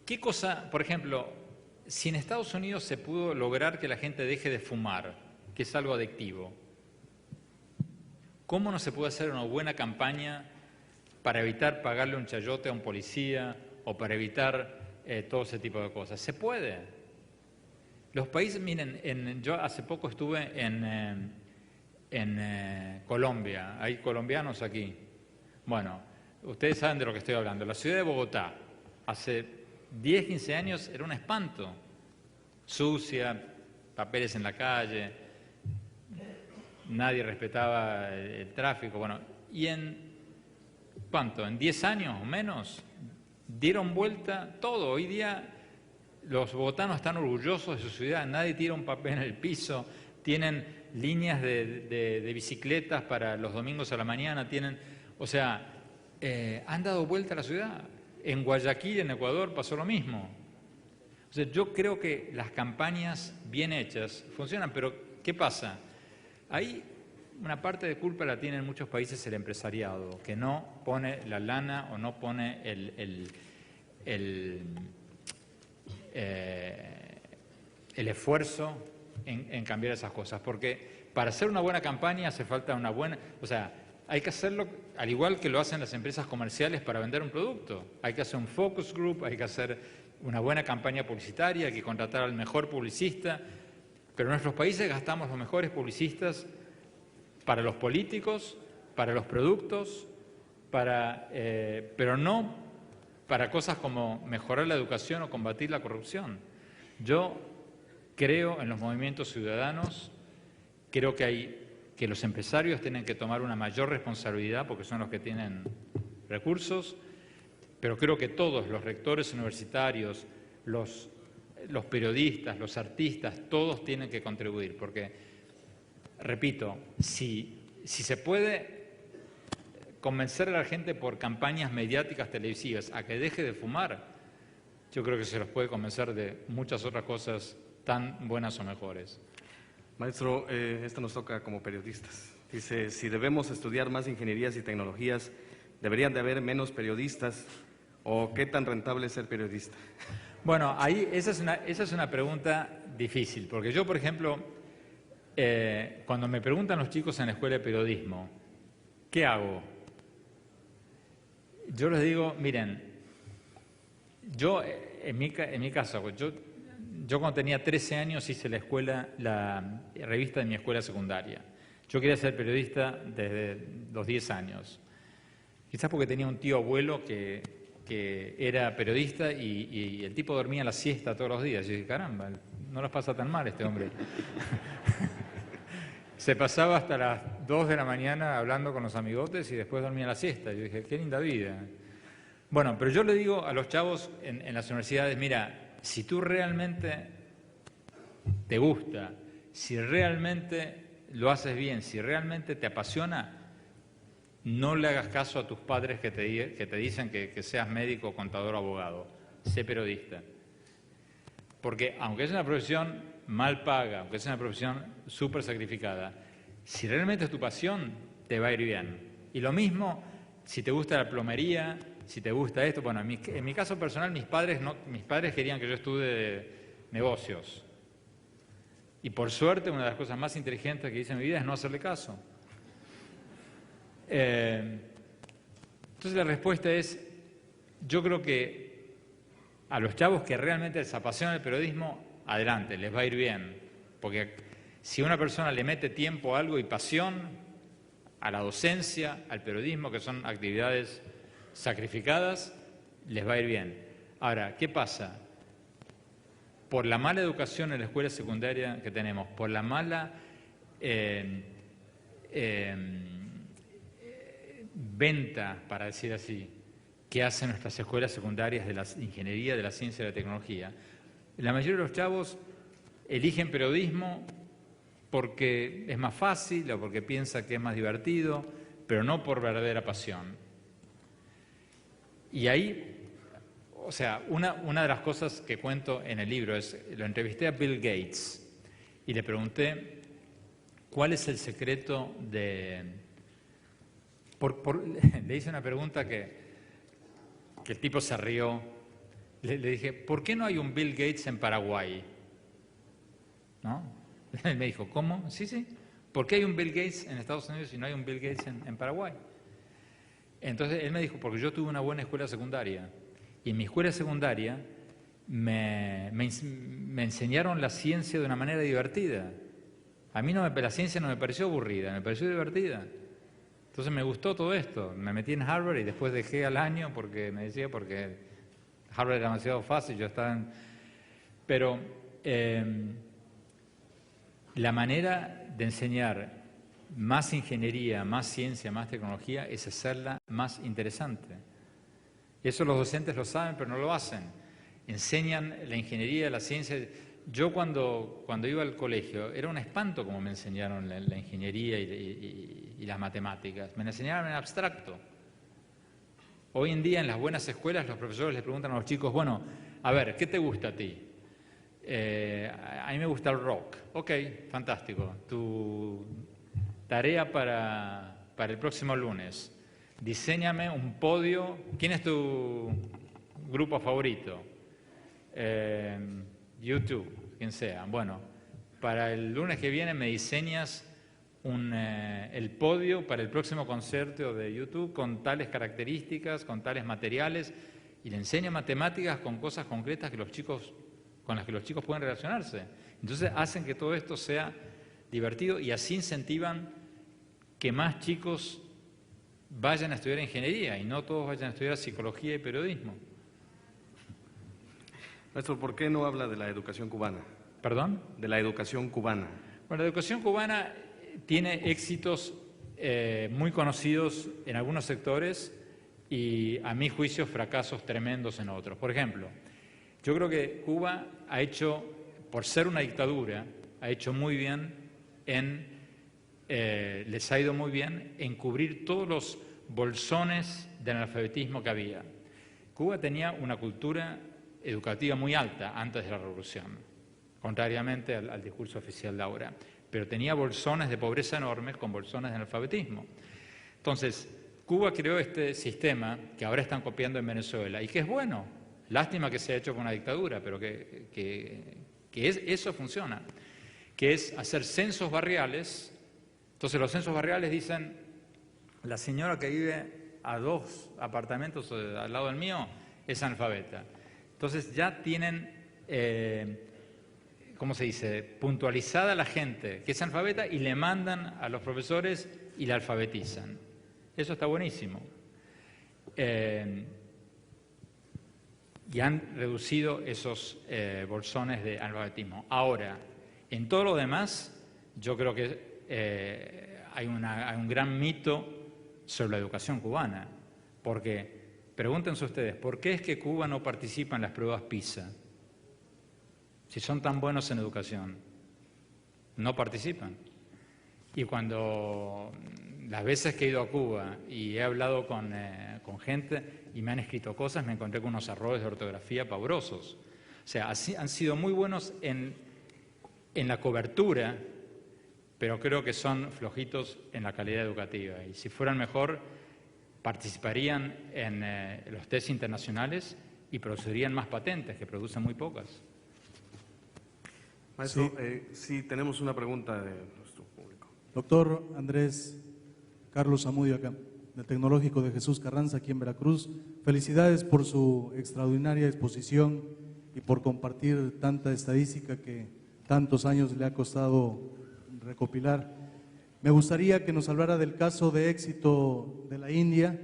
¿qué cosa, por ejemplo, si en Estados Unidos se pudo lograr que la gente deje de fumar, que es algo adictivo, ¿cómo no se puede hacer una buena campaña para evitar pagarle un chayote a un policía o para evitar todo ese tipo de cosas? Se puede. Los países, miren, yo hace poco estuve en Colombia, hay colombianos aquí. Bueno, ustedes saben de lo que estoy hablando. La ciudad de Bogotá, hace 10, 15 años era un espanto. Sucia, papeles en la calle, nadie respetaba el tráfico. Bueno, y ¿cuánto? En 10 años o menos dieron vuelta todo. Hoy día los bogotanos están orgullosos de su ciudad, nadie tira un papel en el piso, tienen líneas de bicicletas para los domingos a la mañana, han dado vuelta a la ciudad. En Guayaquil, en Ecuador, pasó lo mismo. O sea, yo creo que las campañas bien hechas funcionan, pero ¿qué pasa? Ahí una parte de culpa la tiene en muchos países el empresariado, que no pone la lana o no pone el esfuerzo en cambiar esas cosas, porque para hacer una buena campaña hace falta una buena... O sea, hay que hacerlo al igual que lo hacen las empresas comerciales para vender un producto. Hay que hacer un focus group, hay que hacer una buena campaña publicitaria, hay que contratar al mejor publicista, pero en nuestros países gastamos los mejores publicistas para los políticos, para los productos, pero no para cosas como mejorar la educación o combatir la corrupción. Yo creo en los movimientos ciudadanos, creo que los empresarios tienen que tomar una mayor responsabilidad porque son los que tienen recursos, pero creo que todos, los rectores universitarios, los periodistas, los artistas, todos tienen que contribuir, porque, repito, si si se puede convencer a la gente por campañas mediáticas televisivas a que deje de fumar, yo creo que se los puede convencer de muchas otras cosas tan buenas o mejores. Maestro, esto nos toca como periodistas. Dice, si debemos estudiar más ingenierías y tecnologías, ¿deberían de haber menos periodistas? ¿O qué tan rentable es ser periodista? Bueno, ahí esa es una pregunta difícil, porque yo, por ejemplo, cuando me preguntan los chicos en la escuela de periodismo, ¿qué hago? Yo les digo, miren, yo, en mi caso, yo cuando tenía 13 años hice la revista de mi escuela secundaria. Yo quería ser periodista desde los 10 años. Quizás porque tenía un tío abuelo que era periodista y el tipo dormía la siesta todos los días. Yo dije, caramba, no los pasa tan mal este hombre. Se pasaba hasta las 2 de la mañana hablando con los amigotes y después dormía la siesta. Yo dije, qué linda vida. Bueno, pero yo le digo a los chavos en las universidades, mira, si tú realmente te gusta, si realmente lo haces bien, si realmente te apasiona, no le hagas caso a tus padres que te dicen que seas médico, contador o abogado. Sé periodista. Porque aunque es una profesión mal paga, aunque es una profesión súper sacrificada, si realmente es tu pasión, te va a ir bien. Y lo mismo si te gusta la plomería, si te gusta esto. Bueno, en mi caso personal, mis padres querían que yo estudie negocios. Y por suerte, una de las cosas más inteligentes que hice en mi vida es no hacerle caso. Entonces la respuesta es, yo creo que a los chavos que realmente les apasiona el periodismo, adelante, les va a ir bien. Porque si una persona le mete tiempo a algo y pasión, a la docencia, al periodismo, que son actividades sacrificadas, les va a ir bien. Ahora, ¿qué pasa? Por la mala educación en la escuela secundaria que tenemos, por la mala venta, para decir así, que hacen nuestras escuelas secundarias de la ingeniería, de la ciencia y de la tecnología, la mayoría de los chavos eligen periodismo porque es más fácil o porque piensa que es más divertido, pero no por verdadera pasión. Y ahí, o sea, una de las cosas que cuento en el libro es, lo entrevisté a Bill Gates y le pregunté cuál es el secreto de... le hice una pregunta que el tipo se rió. Le dije, ¿por qué no hay un Bill Gates en Paraguay? ¿No? Él me dijo, ¿cómo? Sí. ¿Por qué hay un Bill Gates en Estados Unidos y no hay un Bill Gates en Paraguay? Entonces él me dijo, porque yo tuve una buena escuela secundaria. Y en mi escuela secundaria me enseñaron la ciencia de una manera divertida. A mí la ciencia no me pareció aburrida, me pareció divertida. Entonces me gustó todo esto. Me metí en Harvard y después dejé al año porque Harvard era demasiado fácil, yo estaba en... Pero la manera de enseñar más ingeniería, más ciencia, más tecnología es hacerla más interesante. Eso los docentes lo saben, pero no lo hacen. Enseñan la ingeniería, la ciencia. Yo cuando iba al colegio era un espanto como me enseñaron la ingeniería y las matemáticas. Me la enseñaron en abstracto. Hoy en día en las buenas escuelas los profesores les preguntan a los chicos, bueno, a ver, ¿qué te gusta a ti? A mí me gusta el rock. Ok, fantástico. Tu tarea para el próximo lunes. Diséñame un podio. ¿Quién es tu grupo favorito? YouTube, quien sea. Bueno, para el lunes que viene me diseñas el podio para el próximo concierto de YouTube con tales características, con tales materiales, y le enseña matemáticas con cosas concretas con las que los chicos pueden relacionarse. Entonces hacen que todo esto sea divertido y así incentivan que más chicos vayan a estudiar ingeniería y no todos vayan a estudiar psicología y periodismo. Maestro, ¿por qué no habla de la educación cubana? ¿Perdón? De la educación cubana. Bueno, la educación cubana tiene éxitos muy conocidos en algunos sectores y, a mi juicio, fracasos tremendos en otros. Por ejemplo, yo creo que Cuba ha hecho, por ser una dictadura, ha hecho muy bien en les ha ido muy bien en cubrir todos los bolsones del analfabetismo que había. Cuba tenía una cultura educativa muy alta antes de la revolución, contrariamente al discurso oficial de ahora, pero tenía bolsones de pobreza enormes con bolsones de analfabetismo. Entonces, Cuba creó este sistema que ahora están copiando en Venezuela y que es bueno. Lástima que se ha hecho con una dictadura, pero eso funciona, que es hacer censos barriales. Entonces los censos barriales dicen, la señora que vive a 2 apartamentos al lado del mío es analfabeta. Entonces ya tienen, ¿cómo se dice?, puntualizada la gente que es analfabeta y le mandan a los profesores y la alfabetizan. Eso está buenísimo. Y han reducido esos bolsones de analfabetismo. Ahora, en todo lo demás, yo creo que hay un gran mito sobre la educación cubana, porque, pregúntense ustedes, ¿por qué es que Cuba no participa en las pruebas PISA? Si son tan buenos en educación, no participan. Y cuando las veces que he ido a Cuba y he hablado con gente y me han escrito cosas, me encontré con unos errores de ortografía pavorosos. O sea, han sido muy buenos en la cobertura, pero creo que son flojitos en la calidad educativa. Y si fueran mejor, participarían en los test internacionales y producirían más patentes, que producen muy pocas. Maestro, sí, tenemos una pregunta de nuestro público. Doctor Andrés Carlos Zamudio, acá, del Tecnológico de Jesús Carranza, aquí en Veracruz. Felicidades por su extraordinaria exposición y por compartir tanta estadística que tantos años le ha costado recopilar. Me gustaría que nos hablara del caso de éxito de la India.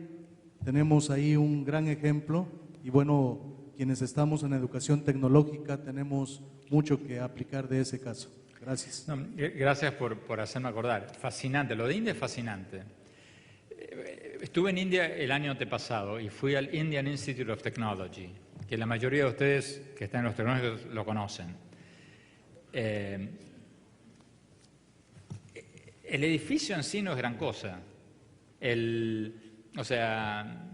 Tenemos ahí un gran ejemplo y bueno, quienes estamos en educación tecnológica tenemos mucho que aplicar de ese caso. Gracias. No, gracias por hacerme acordar. Fascinante, lo de India es fascinante. Estuve en India el año antepasado y fui al Indian Institute of Technology, que la mayoría de ustedes que están en los tecnológicos lo conocen. El edificio en sí no es gran cosa. O sea,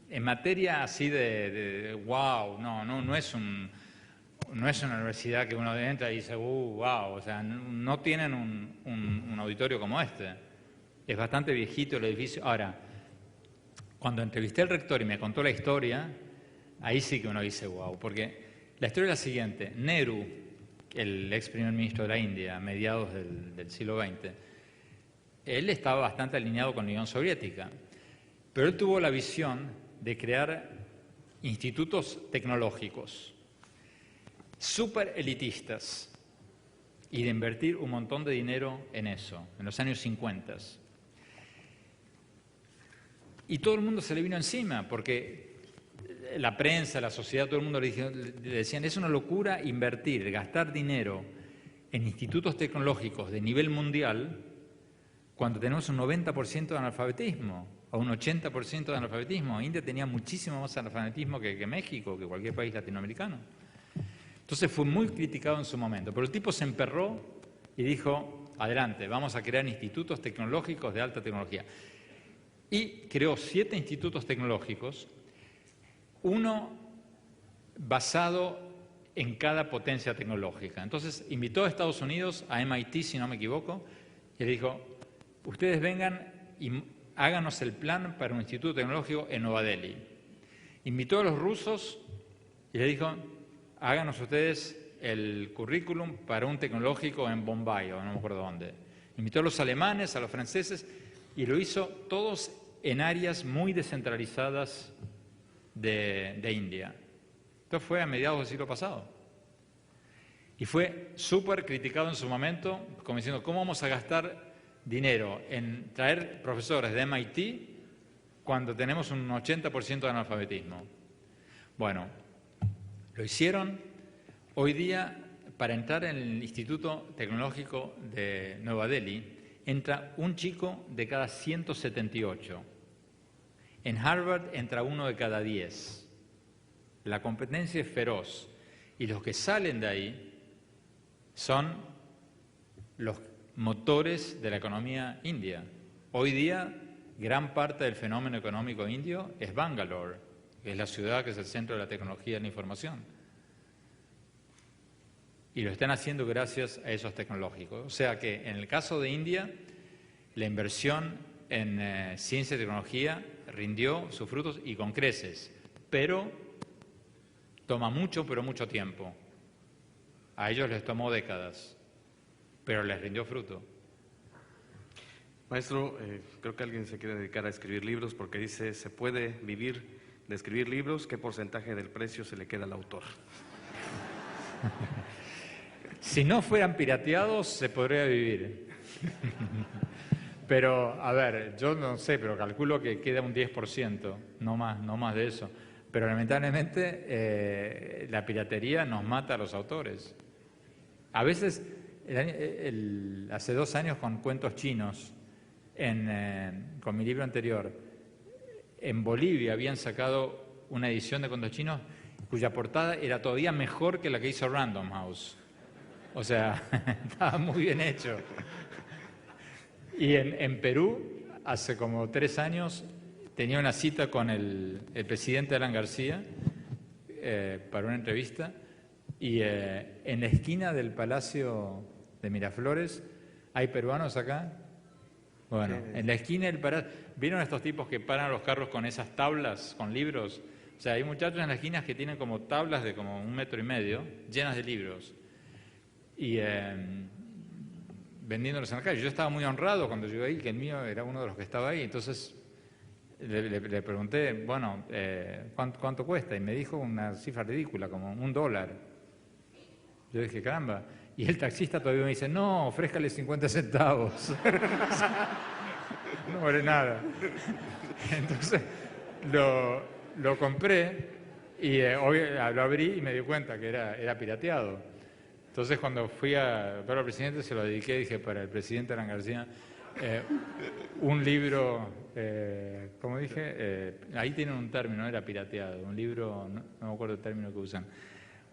en materia así de wow, no es una universidad que uno entra y dice, wow, o sea, no tienen un auditorio como este. Es bastante viejito el edificio. Ahora, cuando entrevisté al rector y me contó la historia, ahí sí que uno dice, wow, porque la historia es la siguiente. Nehru, el ex primer ministro de la India, a mediados del siglo XX, él estaba bastante alineado con la Unión Soviética, pero él tuvo la visión de crear institutos tecnológicos súper elitistas y de invertir un montón de dinero en eso, en los años 50. Y todo el mundo se le vino encima, porque la prensa, la sociedad, todo el mundo le decían, es una locura invertir, gastar dinero en institutos tecnológicos de nivel mundial cuando tenemos un 90% de analfabetismo o un 80% de analfabetismo. India tenía muchísimo más analfabetismo que México, que cualquier país latinoamericano. Entonces fue muy criticado en su momento, pero el tipo se emperró y dijo, adelante, vamos a crear institutos tecnológicos de alta tecnología. Y creó 7 institutos tecnológicos, uno basado en cada potencia tecnológica. Entonces invitó a Estados Unidos, a MIT, si no me equivoco, y le dijo, ustedes vengan y háganos el plan para un instituto tecnológico en Nueva Delhi. Invitó a los rusos y le dijo, háganos ustedes el currículum para un tecnológico en Bombay, o no me acuerdo dónde. Invitó a los alemanes, a los franceses, y lo hizo todos en áreas muy descentralizadas de India. Esto fue a mediados del siglo pasado. Y fue súper criticado en su momento, como diciendo, ¿cómo vamos a gastar dinero en traer profesores de MIT cuando tenemos un 80% de analfabetismo? Bueno, lo hicieron. Hoy día, para entrar en el Instituto Tecnológico de Nueva Delhi, entra un chico de cada 178. En Harvard entra uno de cada 10. La competencia es feroz. Y los que salen de ahí son los motores de la economía india. Hoy día, gran parte del fenómeno económico indio es Bangalore, que es la ciudad que es el centro de la tecnología de la información. Y lo están haciendo gracias a esos tecnológicos. O sea que en el caso de India, la inversión en ciencia y tecnología rindió sus frutos y con creces, pero toma mucho, pero mucho tiempo. A ellos les tomó décadas, pero les rindió fruto. Maestro, creo que alguien se quiere dedicar a escribir libros porque dice, ¿se puede vivir de escribir libros? ¿Qué porcentaje del precio se le queda al autor? Si no fueran pirateados, se podría vivir. Pero, a ver, yo no sé, pero calculo que queda un 10%, no más de eso. Pero lamentablemente la piratería nos mata a los autores. A veces, hace 2 años con cuentos chinos, con mi libro anterior, en Bolivia habían sacado una edición de cuentos chinos cuya portada era todavía mejor que la que hizo Random House. O sea, estaba muy bien hecho. Y en Perú, hace como 3 años, tenía una cita con el presidente Alan García para una entrevista y en la esquina del Palacio de Miraflores, ¿hay peruanos acá? Bueno, en la esquina del Palacio, ¿vieron estos tipos que paran los carros con esas tablas, con libros? O sea, hay muchachos en las esquinas que tienen como tablas de como 1,5 metros llenas de libros. Y vendiéndolos en la calle. Yo estaba muy honrado cuando llegué ahí, que el mío era uno de los que estaba ahí. Entonces le pregunté, bueno, ¿cuánto cuesta? Y me dijo una cifra ridícula, como $1. Yo dije, caramba. Y el taxista todavía me dice, no, ofrézcale 50 centavos. No vale nada. Entonces lo compré y lo abrí y me di cuenta que era pirateado. Entonces, cuando fui a ver al presidente, se lo dediqué, dije, para el presidente Alan García, un libro, como dije, ahí tienen un término, era pirateado, un libro, no me acuerdo el término que usan,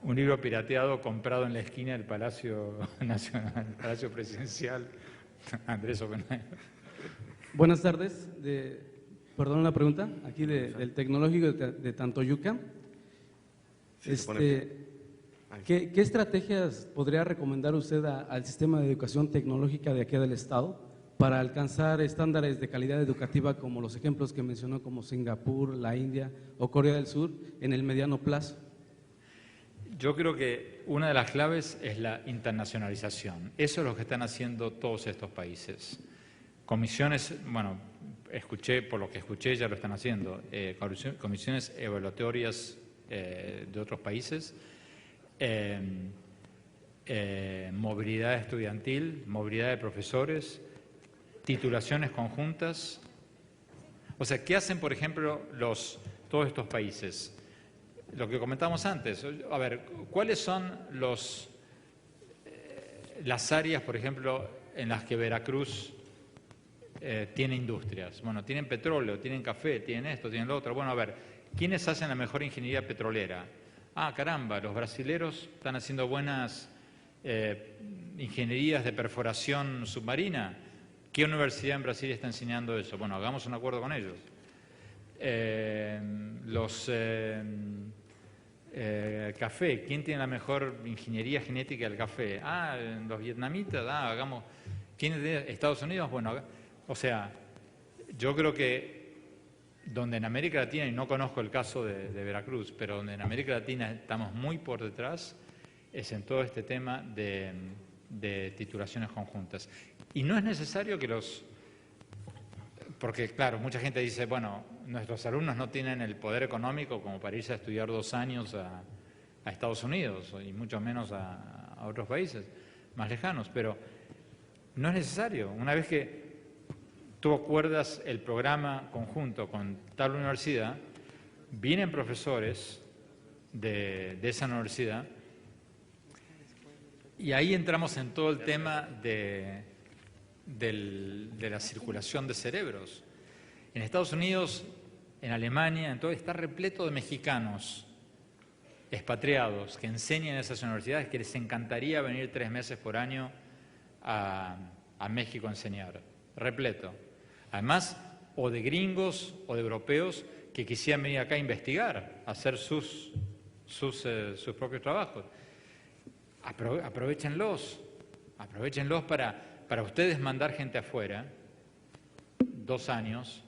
un libro pirateado comprado en la esquina del Palacio Nacional, el Palacio Presidencial, Andrés Oppenheimer. Buenas tardes, perdón la pregunta, aquí del Tecnológico de Tantoyuca. ¿Qué estrategias podría recomendar usted al sistema de educación tecnológica de aquí del Estado para alcanzar estándares de calidad educativa como los ejemplos que mencionó como Singapur, la India o Corea del Sur en el mediano plazo? Yo creo que una de las claves es la internacionalización. Eso es lo que están haciendo todos estos países. Comisiones, bueno, por lo que escuché ya lo están haciendo, comisiones evaluatorias de otros países, movilidad estudiantil, movilidad de profesores, titulaciones conjuntas. O sea, ¿qué hacen, por ejemplo, todos estos países? Lo que comentamos antes. A ver, ¿cuáles son las áreas, por ejemplo, en las que Veracruz tiene industrias? Bueno, tienen petróleo, tienen café, tienen esto, tienen lo otro. Bueno, a ver, ¿quiénes hacen la mejor ingeniería petrolera? Ah, caramba, los brasileros están haciendo buenas ingenierías de perforación submarina. ¿Qué universidad en Brasil está enseñando eso? Bueno, hagamos un acuerdo con ellos. Café, ¿quién tiene la mejor ingeniería genética del café? Ah, los vietnamitas, hagamos. ¿Quién es de Estados Unidos? Bueno, o sea, yo creo que donde en América Latina, y no conozco el caso de Veracruz, pero donde en América Latina estamos muy por detrás, es en todo este tema de titulaciones conjuntas. Y no es necesario que porque claro, mucha gente dice, bueno, nuestros alumnos no tienen el poder económico como para irse a estudiar 2 años a Estados Unidos, y mucho menos a otros países más lejanos, pero no es necesario. Una vez que tú acuerdas el programa conjunto con tal universidad, vienen profesores de esa universidad y ahí entramos en todo el tema de la circulación de cerebros. En Estados Unidos, en Alemania, en todo, está repleto de mexicanos expatriados que enseñan en esas universidades, que les encantaría venir 3 meses por año a a México a enseñar, repleto. Además, o de gringos o de europeos que quisieran venir acá a investigar, a hacer sus propios trabajos. Aprovéchenlos para ustedes mandar gente afuera, 2 años,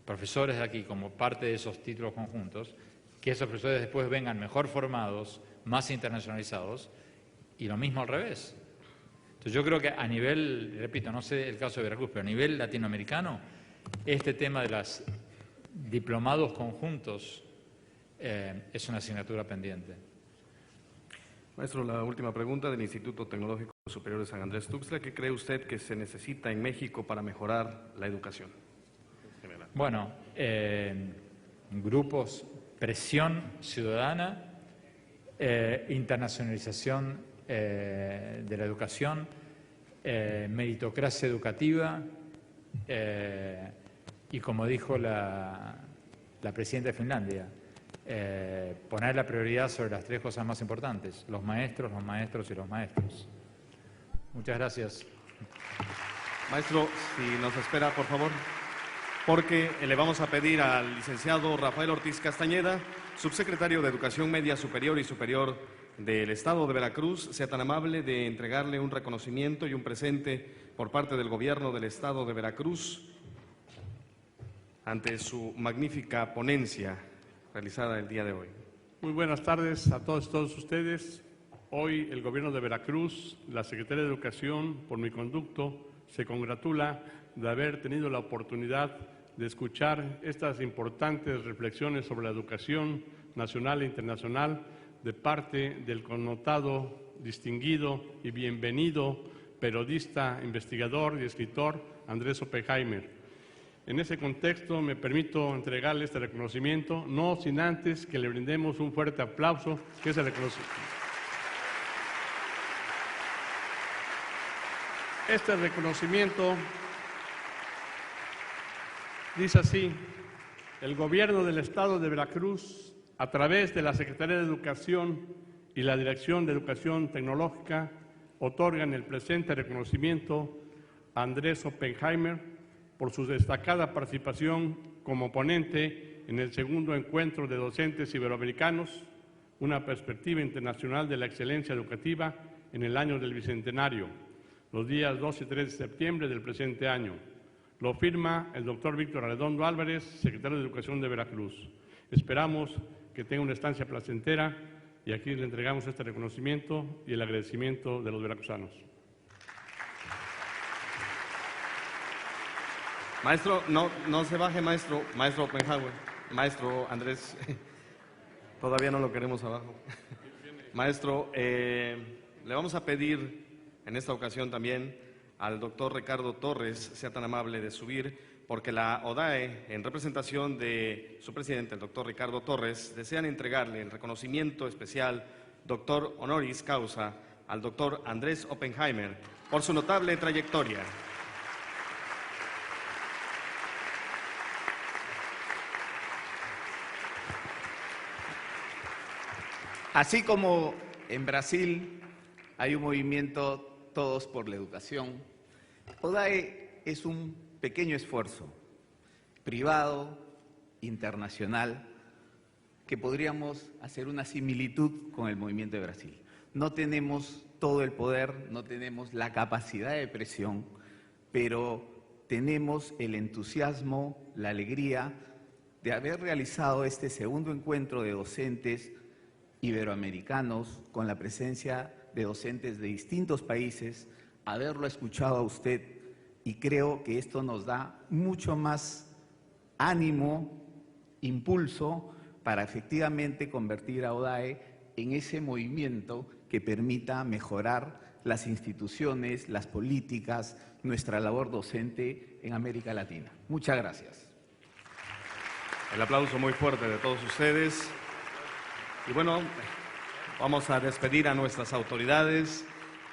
profesores de aquí como parte de esos títulos conjuntos, que esos profesores después vengan mejor formados, más internacionalizados, y lo mismo al revés. Entonces yo creo que a nivel, repito, no sé el caso de Veracruz, pero a nivel latinoamericano, este tema de los diplomados conjuntos es una asignatura pendiente. Maestro, la última pregunta del Instituto Tecnológico Superior de San Andrés Tuxtla. ¿Qué cree usted que se necesita en México para mejorar la educación? Bueno, grupos, presión ciudadana, internacionalización de la educación, meritocracia educativa y, como dijo la presidenta de Finlandia, poner la prioridad sobre las 3 cosas más importantes: los maestros, los maestros y los maestros. Muchas gracias. Maestro, si nos espera, por favor, porque le vamos a pedir al licenciado Rafael Ortiz Castañeda, subsecretario de Educación Media Superior y Superior del Estado de Veracruz, sea tan amable de entregarle un reconocimiento y un presente por parte del Gobierno del Estado de Veracruz ante su magnífica ponencia realizada el día de hoy. Muy buenas tardes a todos ustedes. Hoy el Gobierno de Veracruz, la Secretaría de Educación, por mi conducto, se congratula de haber tenido la oportunidad de escuchar estas importantes reflexiones sobre la educación nacional e internacional de parte del connotado, distinguido y bienvenido periodista, investigador y escritor Andrés Oppenheimer. En ese contexto me permito entregarle este reconocimiento, no sin antes que le brindemos un fuerte aplauso, que es el reconocimiento. Este reconocimiento dice así: el Gobierno del Estado de Veracruz, a través de la Secretaría de Educación y la Dirección de Educación Tecnológica, otorgan el presente reconocimiento a Andrés Oppenheimer por su destacada participación como ponente en el segundo encuentro de docentes iberoamericanos, una perspectiva internacional de la excelencia educativa en el año del Bicentenario, los días 2 y 3 de septiembre del presente año. Lo firma el doctor Víctor Arredondo Álvarez, secretario de Educación de Veracruz. Esperamos que tenga una estancia placentera y aquí le entregamos este reconocimiento y el agradecimiento de los veracruzanos. Maestro, no se baje, maestro Oppenheimer, maestro Andrés, todavía no lo queremos abajo. Maestro, le vamos a pedir en esta ocasión también al doctor Ricardo Torres, sea tan amable de subir, porque la ODAE, en representación de su presidente, el doctor Ricardo Torres, desean entregarle el reconocimiento especial, doctor honoris causa, al doctor Andrés Oppenheimer por su notable trayectoria. Así como en Brasil hay un movimiento Todos por la Educación, ODAE es un pequeño esfuerzo privado, internacional, que podríamos hacer una similitud con el movimiento de Brasil. No tenemos todo el poder, no tenemos la capacidad de presión, pero tenemos el entusiasmo, la alegría de haber realizado este segundo encuentro de docentes iberoamericanos con la presencia de docentes de distintos países, haberlo escuchado a usted, y creo que esto nos da mucho más ánimo, impulso para efectivamente convertir a ODAE en ese movimiento que permita mejorar las instituciones, las políticas, nuestra labor docente en América Latina. Muchas gracias. El aplauso muy fuerte de todos ustedes. Y bueno, vamos a despedir a nuestras autoridades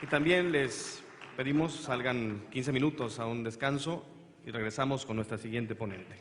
y también les pedimos salgan 15 minutos a un descanso y regresamos con nuestra siguiente ponente.